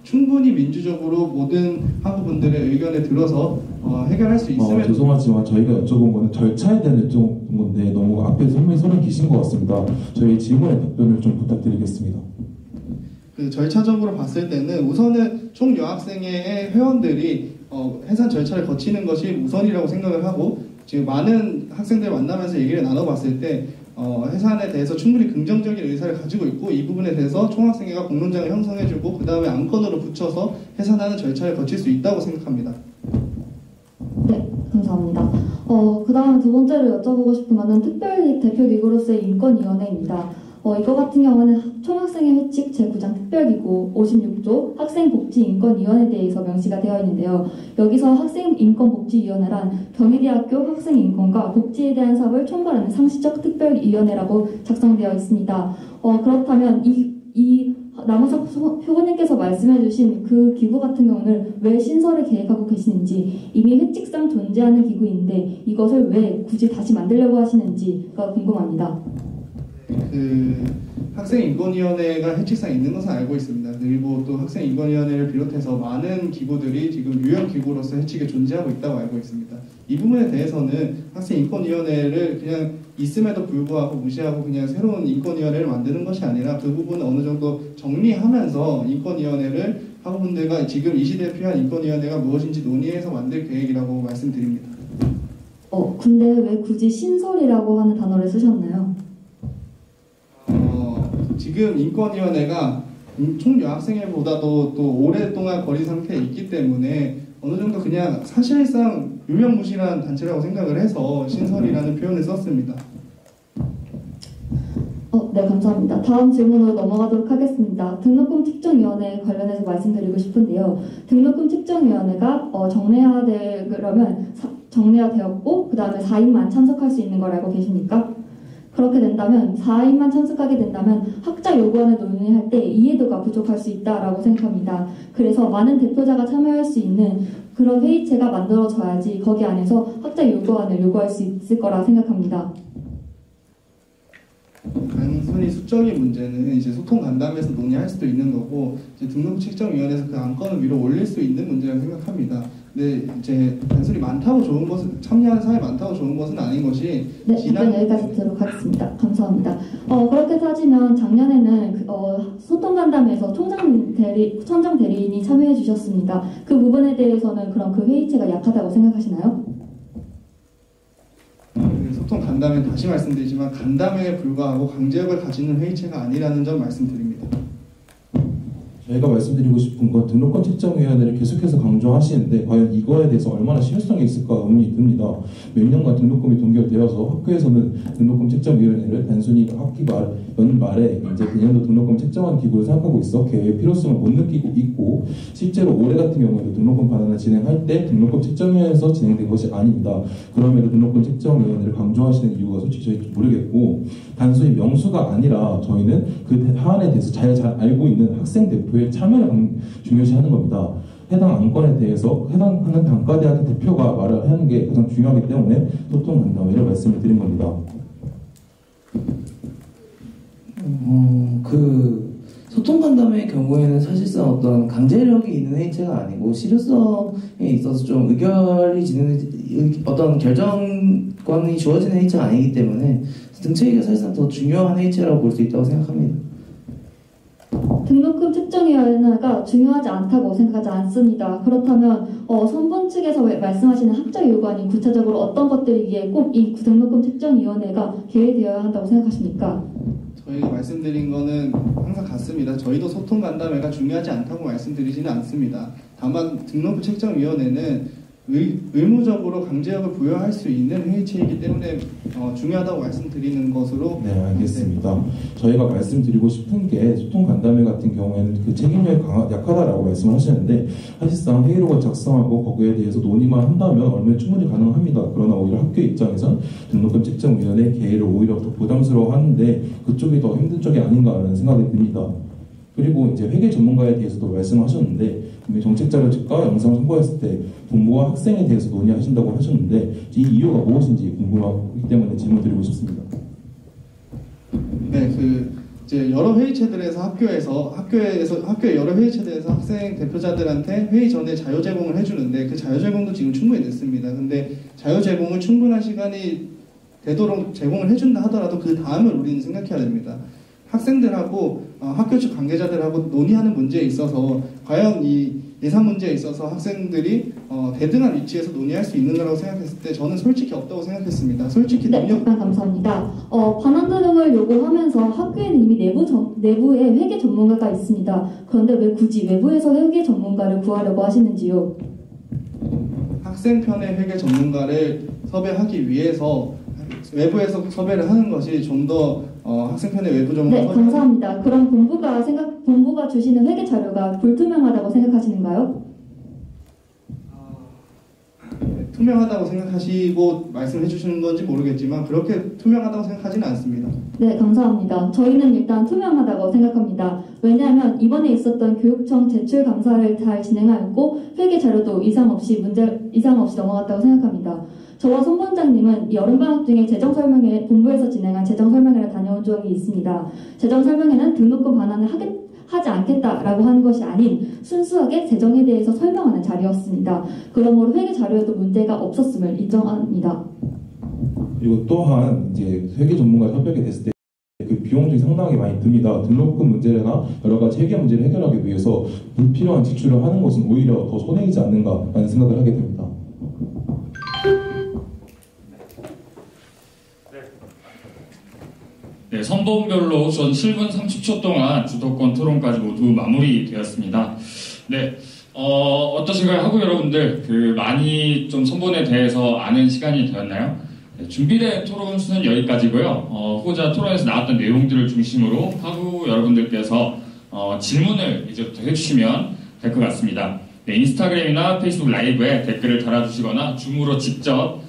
Speaker 4: 충분히 민주적으로 모든 학우분들의 의견에 들어서 해결할 수 있으면
Speaker 3: 죄송하지만 저희가 여쭤본 거는 절차에 대한 여쭤본 건데 너무 앞에 선배님 손을 기신 것 같습니다. 저희 질문에 답변을 좀 부탁드리겠습니다.
Speaker 4: 절차적으로 봤을 때는 우선은 총여학생회 회원들이 해산 절차를 거치는 것이 우선이라고 생각을 하고 지금 많은 학생들 만나면서 얘기를 나눠봤을 때 해산에 대해서 충분히 긍정적인 의사를 가지고 있고 이 부분에 대해서 총학생회가 공론장을 형성해주고 그 다음에 안건으로 붙여서 해산하는 절차를 거칠 수 있다고 생각합니다.
Speaker 2: 네, 감사합니다. 그 다음 두 번째로 여쭤보고 싶은 것은 특별 대표기구로서의 인권위원회입니다. 이거 같은 경우는 총학생회 회칙 제9장 특별기구 56조 학생복지인권위원회에 대해서 명시가 되어 있는데요. 여기서 학생인권복지위원회란 경희대학교 학생인권과 복지에 대한 사업을 총괄하는 상시적 특별위원회라고 작성되어 있습니다. 그렇다면 남우석 표고님께서 말씀해주신 그 기구 같은 경우는 왜 신설을 계획하고 계시는지, 이미 회칙상 존재하는 기구인데 이것을 왜 굳이 다시 만들려고 하시는지가 궁금합니다.
Speaker 4: 학생인권위원회가 회칙상 있는 것은 알고 있습니다. 그리고 또 학생인권위원회를 비롯해서 많은 기구들이 지금 유형 기구로서 회칙에 존재하고 있다고 알고 있습니다. 이 부분에 대해서는 학생인권위원회를 그냥 있음에도 불구하고 무시하고 그냥 새로운 인권위원회를 만드는 것이 아니라 그 부분을 어느 정도 정리하면서 인권위원회를 학우분들과 지금 이 시대에 필요한 인권위원회가 무엇인지 논의해서 만들 계획이라고 말씀드립니다.
Speaker 2: 근데 왜 굳이 신설이라고 하는 단어를 쓰셨나요?
Speaker 4: 지금 인권위원회가 총여학생회보다도 또 오랫동안 거리 상태에 있기 때문에 어느 정도 그냥 사실상 유명무실한 단체라고 생각을 해서 신설이라는 표현을 썼습니다.
Speaker 2: 네, 감사합니다. 다음 질문으로 넘어가도록 하겠습니다. 등록금 측정위원회 관련해서 말씀드리고 싶은데요. 등록금 측정위원회가 정례화되었고 그 다음에 4인만 참석할 수 있는 걸 알고 계십니까? 그렇게 된다면 4인만 참석하게 된다면 학자 요구안을 논의할 때 이해도가 부족할 수 있다라고 생각합니다. 그래서 많은 대표자가 참여할 수 있는 그런 회의체가 만들어져야지 거기 안에서 학자 요구안을 요구할 수 있을 거라 생각합니다.
Speaker 4: 단순히 수적인 문제는 이제 소통 간담회에서 논의할 수도 있는 거고 이제 등록 책정위원회에서 그 안건을 위로 올릴 수 있는 문제라고 생각합니다. 근데 이제 단순히 많다고 좋은 것은 참여하는 사람이 많다고 좋은 것은 아닌 것이
Speaker 2: 네, 일단 여기까지 듣도록 하겠습니다. 감사합니다. 그렇게 따지면 작년에는 소통 간담회에서 천장 대리인이 참여해 주셨습니다. 그 부분에 대해서는 그럼 그 회의체가 약하다고 생각하시나요?
Speaker 4: 소통 간담회 다시 말씀드리지만 간담회에 불과하고 강제력을 가지는 회의체가 아니라는 점 말씀드립니다.
Speaker 3: 저희가 말씀드리고 싶은 건 등록금 책정위원회를 계속해서 강조하시는데 과연 이거에 대해서 얼마나 실효성이 있을까 의문이 듭니다. 몇 년간 등록금이 동결되어서 학교에서는 등록금 책정위원회를 단순히 연말에 이제 내년도 등록금 책정한 기구를 생각하고 있어 계획의 필요성을 못 느끼고 있고 실제로 올해 같은 경우에도 등록금 반환을 진행할 때 등록금 책정위원회에서 진행된 것이 아닙니다. 그럼에도 등록금 책정위원회를 강조하시는 이유가 솔직히 저희 모르겠고 단순히 명수가 아니라 저희는 그 사안에 대해서 잘 알고 있는 학생 대표의 참여를 중요시하는 겁니다. 해당 안건에 대해서 해당하는 단과대학 대표가 말을 하는 게 가장 중요하기 때문에 소통 간담회를 말씀을 드린 겁니다.
Speaker 5: 그 소통 간담회의 경우에는 사실상 어떤 강제력이 있는 회의체가 아니고 실효성에 있어서 좀 어떤 결정권이 주어지는 회의체가 아니기 때문에 등책위가 사실상 더 중요한 회의체라고 볼 수 있다고 생각합니다.
Speaker 2: 등록금 측정위원회가 중요하지 않다고 생각하지 않습니다. 그렇다면 선본 측에서 말씀하시는 학자 요구안이 구체적으로 어떤 것들이기에 꼭 이 등록금 측정위원회가 개회되어야 한다고 생각하십니까?
Speaker 4: 저희가 말씀드린 거는 항상 같습니다. 저희도 소통 간담회가 중요하지 않다고 말씀드리지는 않습니다. 다만 등록금 책정위원회는 의무적으로 강제력을 부여할 수 있는 회의체이기 때문에 중요하다고 말씀드리는 것으로.
Speaker 3: 네, 알겠습니다. 저희가 말씀드리고 싶은 게 소통 간담회 같은 경우에는 그 책임력이 약하다라고 말씀하시는데 사실상 회의록을 작성하고 거기에 대해서 논의만 한다면 얼마나 충분히 가능합니다. 그러나 오히려 학교 입장에선 등록금 책정위원회 개의를 오히려 더 부담스러워하는데 그쪽이 더 힘든 쪽이 아닌가라는 생각이 듭니다. 그리고 이제 회계 전문가에 대해서도 말씀하셨는데 정책 자료집과 영상 첨부했을 때 동부와 학생에 대해서 논의하신다고 하셨는데 이 이유가 무엇인지 궁금하기 때문에 질문드리고 싶습니다.
Speaker 4: 네, 이제 여러 회의체들에서 학교의 여러 회의체들에서 학생 대표자들한테 회의 전에 자료 제공을 해주는데 그 자료 제공도 지금 충분히 됐습니다. 근데 자료 제공을 충분한 시간이 되도록 제공을 해준다 하더라도 그 다음을 우리는 생각해야 됩니다. 학생들하고 학교 측 관계자들하고 논의하는 문제에 있어서 과연 이 예산 문제에 있어서 학생들이 대등한 위치에서 논의할 수 있는 거라고 생각했을 때 저는 솔직히 없다고 생각했습니다. 솔직히
Speaker 2: 네, 잠깐 감사합니다. 반환 등을 요구하면서 학교에는 이미 내부에 회계 전문가가 있습니다. 그런데 왜 굳이 외부에서 회계 전문가를 구하려고 하시는지요?
Speaker 4: 학생 편의 회계 전문가를 섭외하기 위해서 외부에서 섭외를 하는 것이 좀 더 학생 편의 외부 전문가
Speaker 2: 네, 감사합니다. 그럼 본부가 주시는 회계 자료가 불투명하다고 생각하시는가요?
Speaker 4: 투명하다고 생각하시고 말씀해 주시는 건지 모르겠지만 그렇게 투명하다고 생각하지는 않습니다.
Speaker 2: 네, 감사합니다. 저희는 일단 투명하다고 생각합니다. 왜냐하면 이번에 있었던 교육청 제출 감사를 잘 진행하였고 회계 자료도 이상 없이 넘어갔다고 생각합니다. 저와 손 원장님은 여름방학 중에 본부에서 진행한 재정 설명회를 다녀온 적이 있습니다. 재정 설명회는 등록금 반환을 하지 않겠다라고 하는 것이 아닌 순수하게 재정에 대해서 설명하는 자리였습니다. 그러므로 회계 자료에도 문제가 없었음을 인정합니다.
Speaker 3: 그리고 또한 이제 회계 전문가 협약이 됐을 때 그 비용들이 상당히 많이 듭니다. 등록금 문제나 여러 가지 회계 문제를 해결하기 위해서 불필요한 지출을 하는 것은 오히려 더 손해이지 않는가라는 생각을 하게 됩니다.
Speaker 1: 네, 선본별로 전 7분 30초 동안 주도권 토론까지 모두 마무리되었습니다. 네, 어떠신가요? 하고 여러분들 많이 좀 선본에 대해서 아는 시간이 되었나요? 네, 준비된 토론 수는 여기까지고요. 후보자 토론에서 나왔던 내용들을 중심으로 하고 여러분들께서 질문을 이제부터 해주시면 될 것 같습니다. 네, 인스타그램이나 페이스북 라이브에 댓글을 달아주시거나 줌으로 직접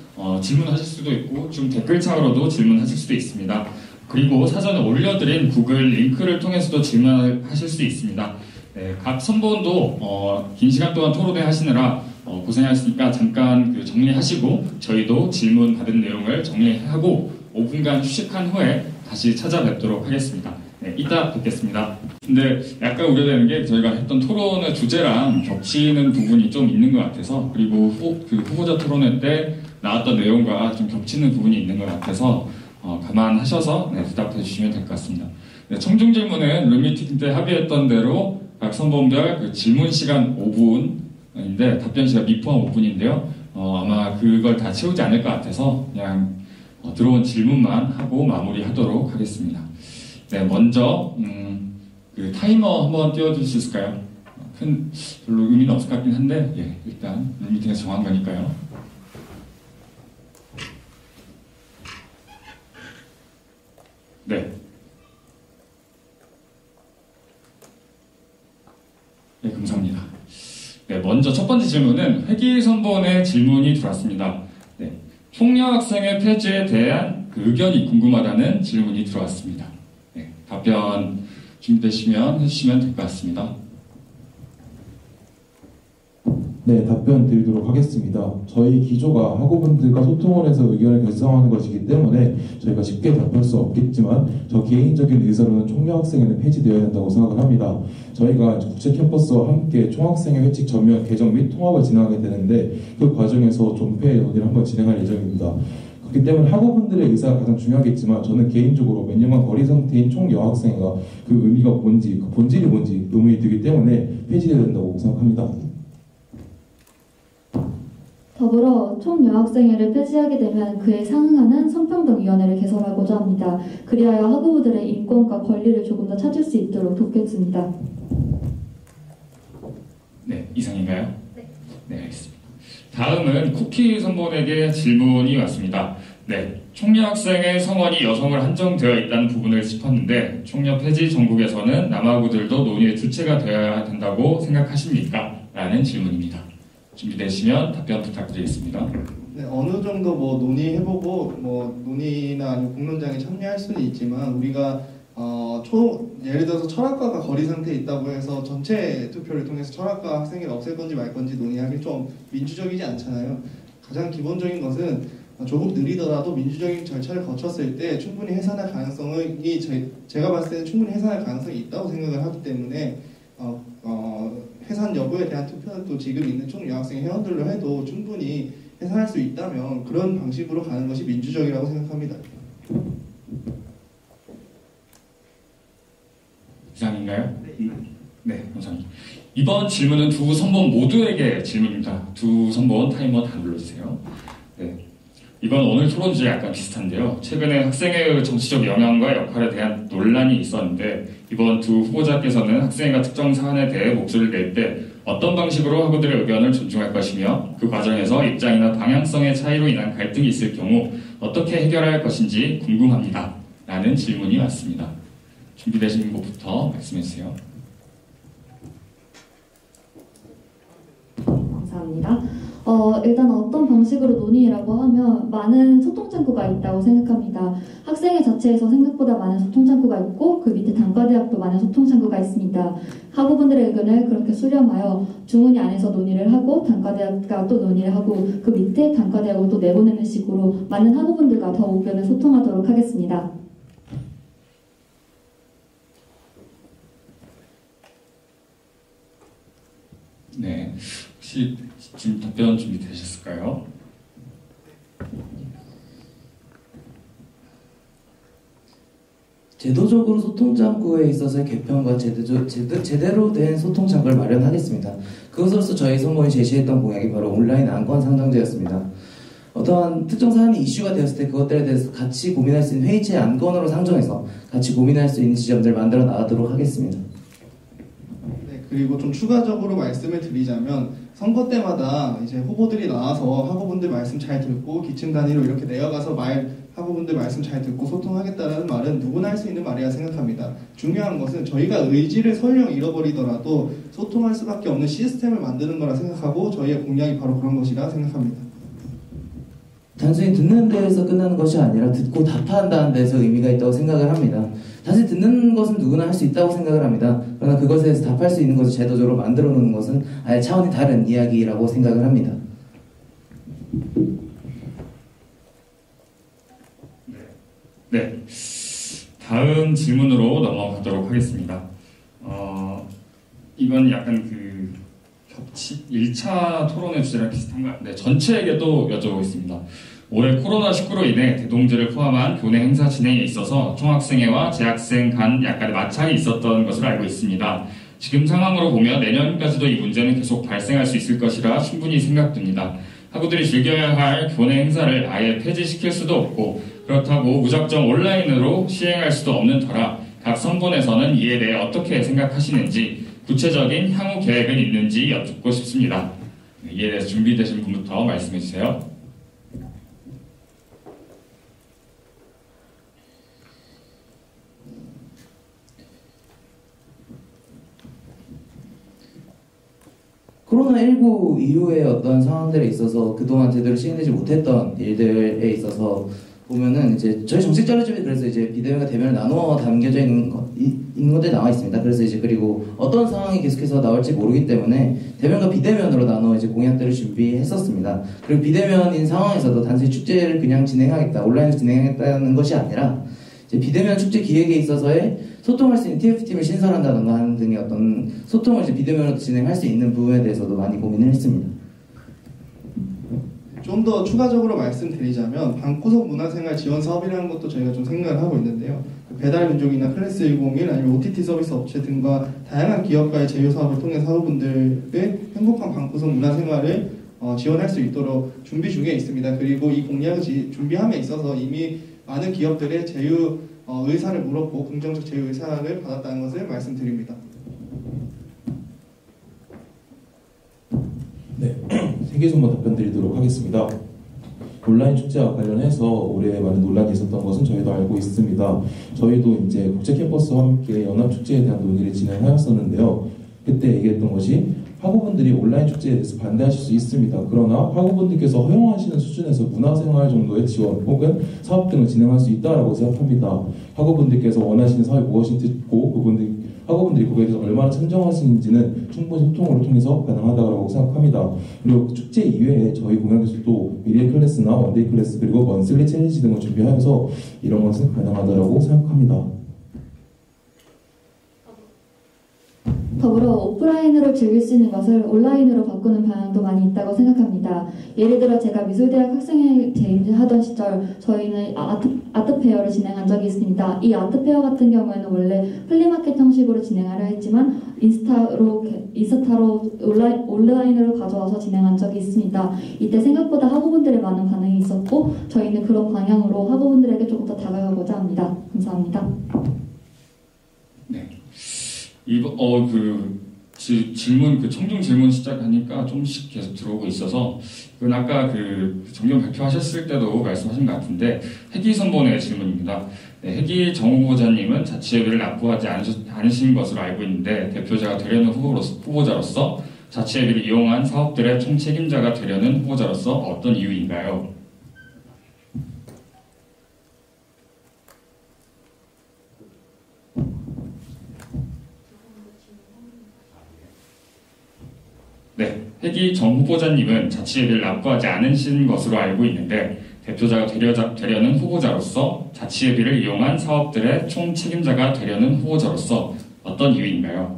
Speaker 1: 질문하실 수도 있고 줌 댓글창으로도 질문하실 수도 있습니다. 그리고 사전에 올려드린 구글 링크를 통해서도 질문하실 수 있습니다. 네, 각 선보원도 긴 시간 동안 토론회 하시느라 고생하셨으니까 잠깐 정리하시고 저희도 질문 받은 내용을 정리하고 5분간 휴식한 후에 다시 찾아뵙도록 하겠습니다. 네, 이따 뵙겠습니다. 근데 약간 우려되는 게 저희가 했던 토론의 주제랑 겹치는 부분이 좀 있는 것 같아서 그리고 후보자 토론회 때 나왔던 내용과 좀 겹치는 부분이 있는 것 같아서 감안하셔서 대답해 주시면 될 것 같습니다. 네, 청중 질문은 룸미팅 때 합의했던 대로 각 선본별 질문 시간 5분인데 답변 시간 미포함 5분인데요. 아마 그걸 다 채우지 않을 것 같아서 그냥 들어온 질문만 하고 마무리하도록 하겠습니다. 네, 먼저 그 타이머 한번 띄워줄 수 있을까요? 별로 의미는 없을 것 같긴 한데 일단 룸미팅에서 정한 거니까요. 네. 네, 감사합니다. 네, 먼저 첫 번째 질문은 회계선본의 질문이 들어왔습니다. 네, 총여학생회 폐지에 대한 의견이 궁금하다는 질문이 들어왔습니다. 네, 답변 준비되시면 해주시면 될 것 같습니다.
Speaker 3: 네, 답변 드리도록 하겠습니다. 저희 기조가 학우분들과 소통을 해서 의견을 결정하는 것이기 때문에 저희가 쉽게 답할 수 없겠지만 저 개인적인 의사로는 총여학생회는 폐지되어야 한다고 생각을 합니다. 저희가 국제 캠퍼스와 함께 총학생회 회칙 전면 개정 및 통합을 진행하게 되는데 그 과정에서 존폐 논의를 한번 진행할 예정입니다. 그렇기 때문에 학우분들의 의사가 가장 중요하겠지만 저는 개인적으로 몇 년간 거리 상태인 총여학생회가 그 의미가 뭔지, 그 본질이 뭔지 의문이 들기 때문에 폐지되어야 된다고 생각합니다.
Speaker 2: 더불어 총여학생회를 폐지하게 되면 그에 상응하는 성평등위원회를 개설하고자 합니다. 그리하여 학우부들의 인권과 권리를 조금 더 찾을 수 있도록 돕겠습니다.
Speaker 1: 네, 이상인가요? 네, 알겠습니다. 다음은 쿠키 선본에게 질문이 왔습니다. 네, 총여학생의 성원이 여성을 한정되어 있다는 부분을 짚었는데 총여 폐지 전국에서는 남학우들도 논의의 주체가 되어야 된다고 생각하십니까? 라는 질문입니다. 준비되시면 답변 부탁드리겠습니다.
Speaker 4: 네, 어느 정도 논의해보고 논의나 아니면 공론장에 참여할 수는 있지만 우리가 예를 들어서 철학과가 거리 상태에 있다고 해서 전체 투표를 통해서 철학과 학생회를 없앨 건지 말 건지 논의하기 좀 민주적이지 않잖아요. 가장 기본적인 것은 조금 느리더라도 민주적인 절차를 거쳤을 때 충분히 해산할 가능성이 제가 봤을 때는 충분히 해산할 가능성이 있다고 생각을 하기 때문에 해산 여부에 대한 투표는 또 지금 있는 총여학생 회원들로 해도 충분히 해산할 수 있다면 그런 방식으로 가는 것이 민주적이라고 생각합니다.
Speaker 1: 이상인가요? 네, 감사합니다. 이번 질문은 두 선본 모두에게 질문입니다. 두 선본 타이머 다 눌러주세요. 네. 이번 오늘 토론 주제 약간 비슷한데요. 최근에 학생의 정치적 영향과 역할에 대한 논란이 있었는데 이번 두 후보자께서는 학생회가 특정 사안에 대해 목소리를 낼 때 어떤 방식으로 학우들의 의견을 존중할 것이며 그 과정에서 입장이나 방향성의 차이로 인한 갈등이 있을 경우 어떻게 해결할 것인지 궁금합니다. 라는 질문이 왔습니다. 준비되신 분부터 말씀해주세요.
Speaker 2: 감사합니다. 일단 어떤 방식으로 논의라고 하면 많은 소통 창구가 있다고 생각합니다. 학생회 자체에서 생각보다 많은 소통 창구가 있고 그 밑에 단과대학도 많은 소통 창구가 있습니다. 학우분들의 의견을 그렇게 수렴하여 중훈위 안에서 논의를 하고 단과대학과 또 논의를 하고 그 밑에 단과대학으로 또 내보내는 식으로 많은 학우분들과 더 의견을 소통하도록 하겠습니다.
Speaker 1: 네, 혹시 지금 답변 준비되셨을까요?
Speaker 5: 제도적으로 소통창구에 있어서의 개편과 제대로 된 소통창구를 마련하겠습니다. 그것으로서 저희 선보이 제시했던 공약이 바로 온라인 안건 상정제였습니다. 어떠한 특정 사안이 이슈가 되었을 때 그것들에 대해서 같이 고민할 수 있는 회의체 안건으로 상정해서 같이 고민할 수 있는 지점들을 만들어 나가도록 하겠습니다.
Speaker 4: 네, 그리고 좀 추가적으로 말씀을 드리자면 선거 때마다 이제 후보들이 나와서 학우분들 말씀 잘 듣고 기층 단위로 이렇게 내려가서 학우분들 말씀 잘 듣고 소통하겠다는 말은 누구나 할 수 있는 말이라 생각합니다. 중요한 것은 저희가 의지를 설령 잃어버리더라도 소통할 수밖에 없는 시스템을 만드는 거라 생각하고 저희의 공약이 바로 그런 것이라 생각합니다.
Speaker 5: 단순히 듣는 데에서 끝나는 것이 아니라 듣고 답한다는 데서 의미가 있다고 생각을 합니다. 사실 듣는 것은 누구나 할 수 있다고 생각을 합니다. 그러나 그것에 대해서 답할 수 있는 것을 제도적으로 만들어 놓는 것은 아예 차원이 다른 이야기라고 생각을 합니다.
Speaker 1: 네, 다음 질문으로 넘어가도록 하겠습니다. 이건 약간 1차 토론의 주제랑 비슷한가? 네, 전체에게도 여쭤보겠습니다. 올해 코로나19로 인해 대동제를 포함한 교내 행사 진행에 있어서 총학생회와 재학생 간 약간의 마찰이 있었던 것으로 알고 있습니다. 지금 상황으로 보면 내년까지도 이 문제는 계속 발생할 수 있을 것이라 충분히 생각됩니다. 학우들이 즐겨야 할 교내 행사를 아예 폐지시킬 수도 없고 그렇다고 무작정 온라인으로 시행할 수도 없는 터라 각 선본에서는 이에 대해 어떻게 생각하시는지 구체적인 향후 계획은 있는지 여쭙고 싶습니다. 이에 대해서 준비되신 분부터 말씀해 주세요.
Speaker 5: 코로나19 이후의 어떤 상황들에 있어서 그동안 제대로 시행되지 못했던 일들에 있어서 보면은 이제 저희 정책 자료집에 그래서 이제 비대면과 대면을 나누어 담겨져 있는 것들이 나와 있습니다. 그래서 이제 그리고 어떤 상황이 계속해서 나올지 모르기 때문에 대면과 비대면으로 나누어 이제 공약들을 준비했었습니다. 그리고 비대면인 상황에서도 단순히 축제를 그냥 진행하겠다, 온라인으로 진행하겠다는 것이 아니라 이제 비대면 축제 기획에 있어서의 소통할 수 있는 TF팀을 신설한다던가 하는 등의 어떤 소통을 이제 비대면으로 진행할 수 있는 부분에 대해서도 많이 고민을 했습니다.
Speaker 4: 좀 더 추가적으로 말씀드리자면 방구석 문화생활 지원 사업이라는 것도 저희가 좀 생각을 하고 있는데요. 배달민족이나 클래스 101 아니면 OTT 서비스 업체 등과 다양한 기업과의 제휴 사업을 통해 사업분들의 행복한 방구석 문화생활을 지원할 수 있도록 준비 중에 있습니다. 그리고 이 공약을 준비함에 있어서 이미 많은 기업들의 제휴 의사를 물었고 긍정적 제휴 의사를 받았다는 것을 말씀드립니다.
Speaker 3: 네, 세 개 정도 답변 드리도록 하겠습니다. 온라인 축제와 관련해서 올해 많은 논란이 있었던 것은 저희도 알고 있습니다. 저희도 이제 국제 캠퍼스와 함께 연합 축제에 대한 논의를 진행하였었는데요. 그때 얘기했던 것이 학우분들이 온라인 축제에 대해서 반대하실 수 있습니다. 그러나 학우분들께서 허용하시는 수준에서 문화생활 정도의 지원 혹은 사업 등을 진행할 수 있다고 생각합니다. 학우분들께서 원하시는 사업이 무엇인지 듣고 학우분들이 그거에 대해서 얼마나 찬정하시는지는 충분히 소통으로 통해서 가능하다고 생각합니다. 그리고 축제 이외에 저희 공약에서도 미래 클래스나 원데이 클래스 그리고 먼슬리 챌린지 등을 준비하여서 이런 것은 가능하다고 생각합니다.
Speaker 2: 더불어 오프라인으로 즐길 수 있는 것을 온라인으로 바꾸는 방향도 많이 있다고 생각합니다. 예를 들어 제가 미술대학 학생회 재임하던 시절 저희는 아트페어를 진행한 적이 있습니다. 이 아트페어 같은 경우에는 원래 플리마켓 형식으로 진행하려 했지만 인스타로 온라인으로 가져와서 진행한 적이 있습니다. 이때 생각보다 학우분들의 많은 반응이 있었고 저희는 그런 방향으로 학우분들에게 조금 더 다가가고자 합니다. 감사합니다.
Speaker 1: 네. 질문, 청중 질문 시작하니까 조금씩 계속 들어오고 있어서, 그건 아까 정견 발표하셨을 때도 말씀하신 것 같은데, 회기 선본의 질문입니다. 네, 회기 정 후보자님은 자치예비를 납부하지 않으신 것으로 알고 있는데, 대표자가 되려는 후보자로서 자치예비를 이용한 사업들의 총책임자가 되려는 후보자로서 어떤 이유인가요? 네, 회기 정 후보자님은 자치예비를 납부하지 않으신 것으로 알고 있는데 대표자가 되려는 후보자로서 자치예비를 이용한 사업들의 총책임자가 되려는 후보자로서 어떤 이유인가요?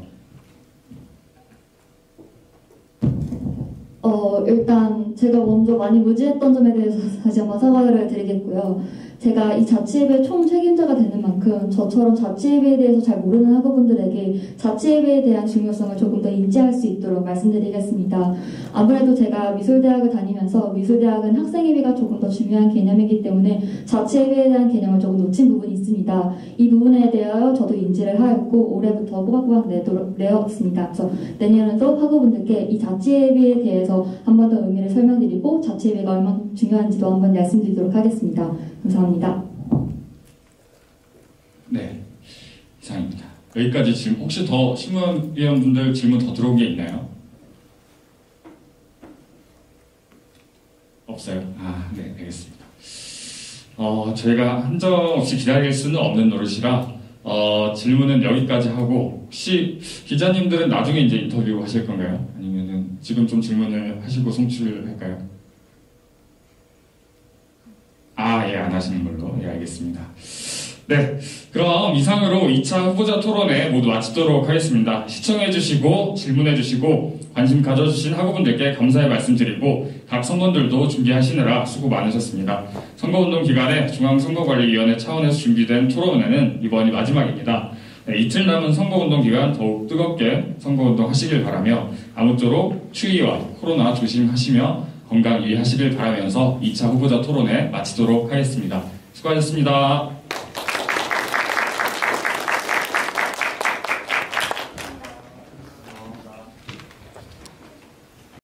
Speaker 2: 일단 제가 먼저 많이 무지했던 점에 대해서 다시 한번 사과를 드리겠고요. 제가 이 자치예비의 총 책임자가 되는 만큼 저처럼 자치예비에 대해서 잘 모르는 학우분들에게 자치예비에 대한 중요성을 조금 더 인지할 수 있도록 말씀드리겠습니다. 아무래도 제가 미술대학을 다니면서 미술대학은 학생예비가 조금 더 중요한 개념이기 때문에 자치예비에 대한 개념을 조금 놓친 부분이 있습니다. 이 부분에 대하여 저도 인지를 하였고 올해부터 꼬박꼬박 내었습니다. 그래서 내년에도 학우분들께 이 자치예비에 대해서 한 번 더 의미를 설명드리고 자치예비가 얼마나 중요한지도 한번 말씀드리도록 하겠습니다. 감사합니다.
Speaker 1: 네, 이상입니다. 여기까지 질문, 혹시 더 신문위원분들 질문 더 들어온 게 있나요? 없어요? 네, 알겠습니다. 저희가 한정없이 기다릴 수는 없는 노릇이라 질문은 여기까지 하고 혹시 기자님들은 나중에 이제 인터뷰 하실 건가요? 아니면은 지금 좀 질문을 하시고 송출할까요? 예, 안 하시는 걸로. 예, 알겠습니다. 네, 그럼 이상으로 2차 후보자 토론회 모두 마치도록 하겠습니다. 시청해주시고 질문해주시고 관심 가져주신 학우분들께 감사의 말씀드리고 각 선거들도 준비하시느라 수고 많으셨습니다. 선거운동 기간에 중앙선거관리위원회 차원에서 준비된 토론회는 이번이 마지막입니다. 네, 이틀 남은 선거운동 기간 더욱 뜨겁게 선거운동 하시길 바라며 아무쪼록 추위와 코로나 조심하시며 건강 유의하시길 바라면서 2차 후보자 토론회 마치도록 하겠습니다. 수고하셨습니다.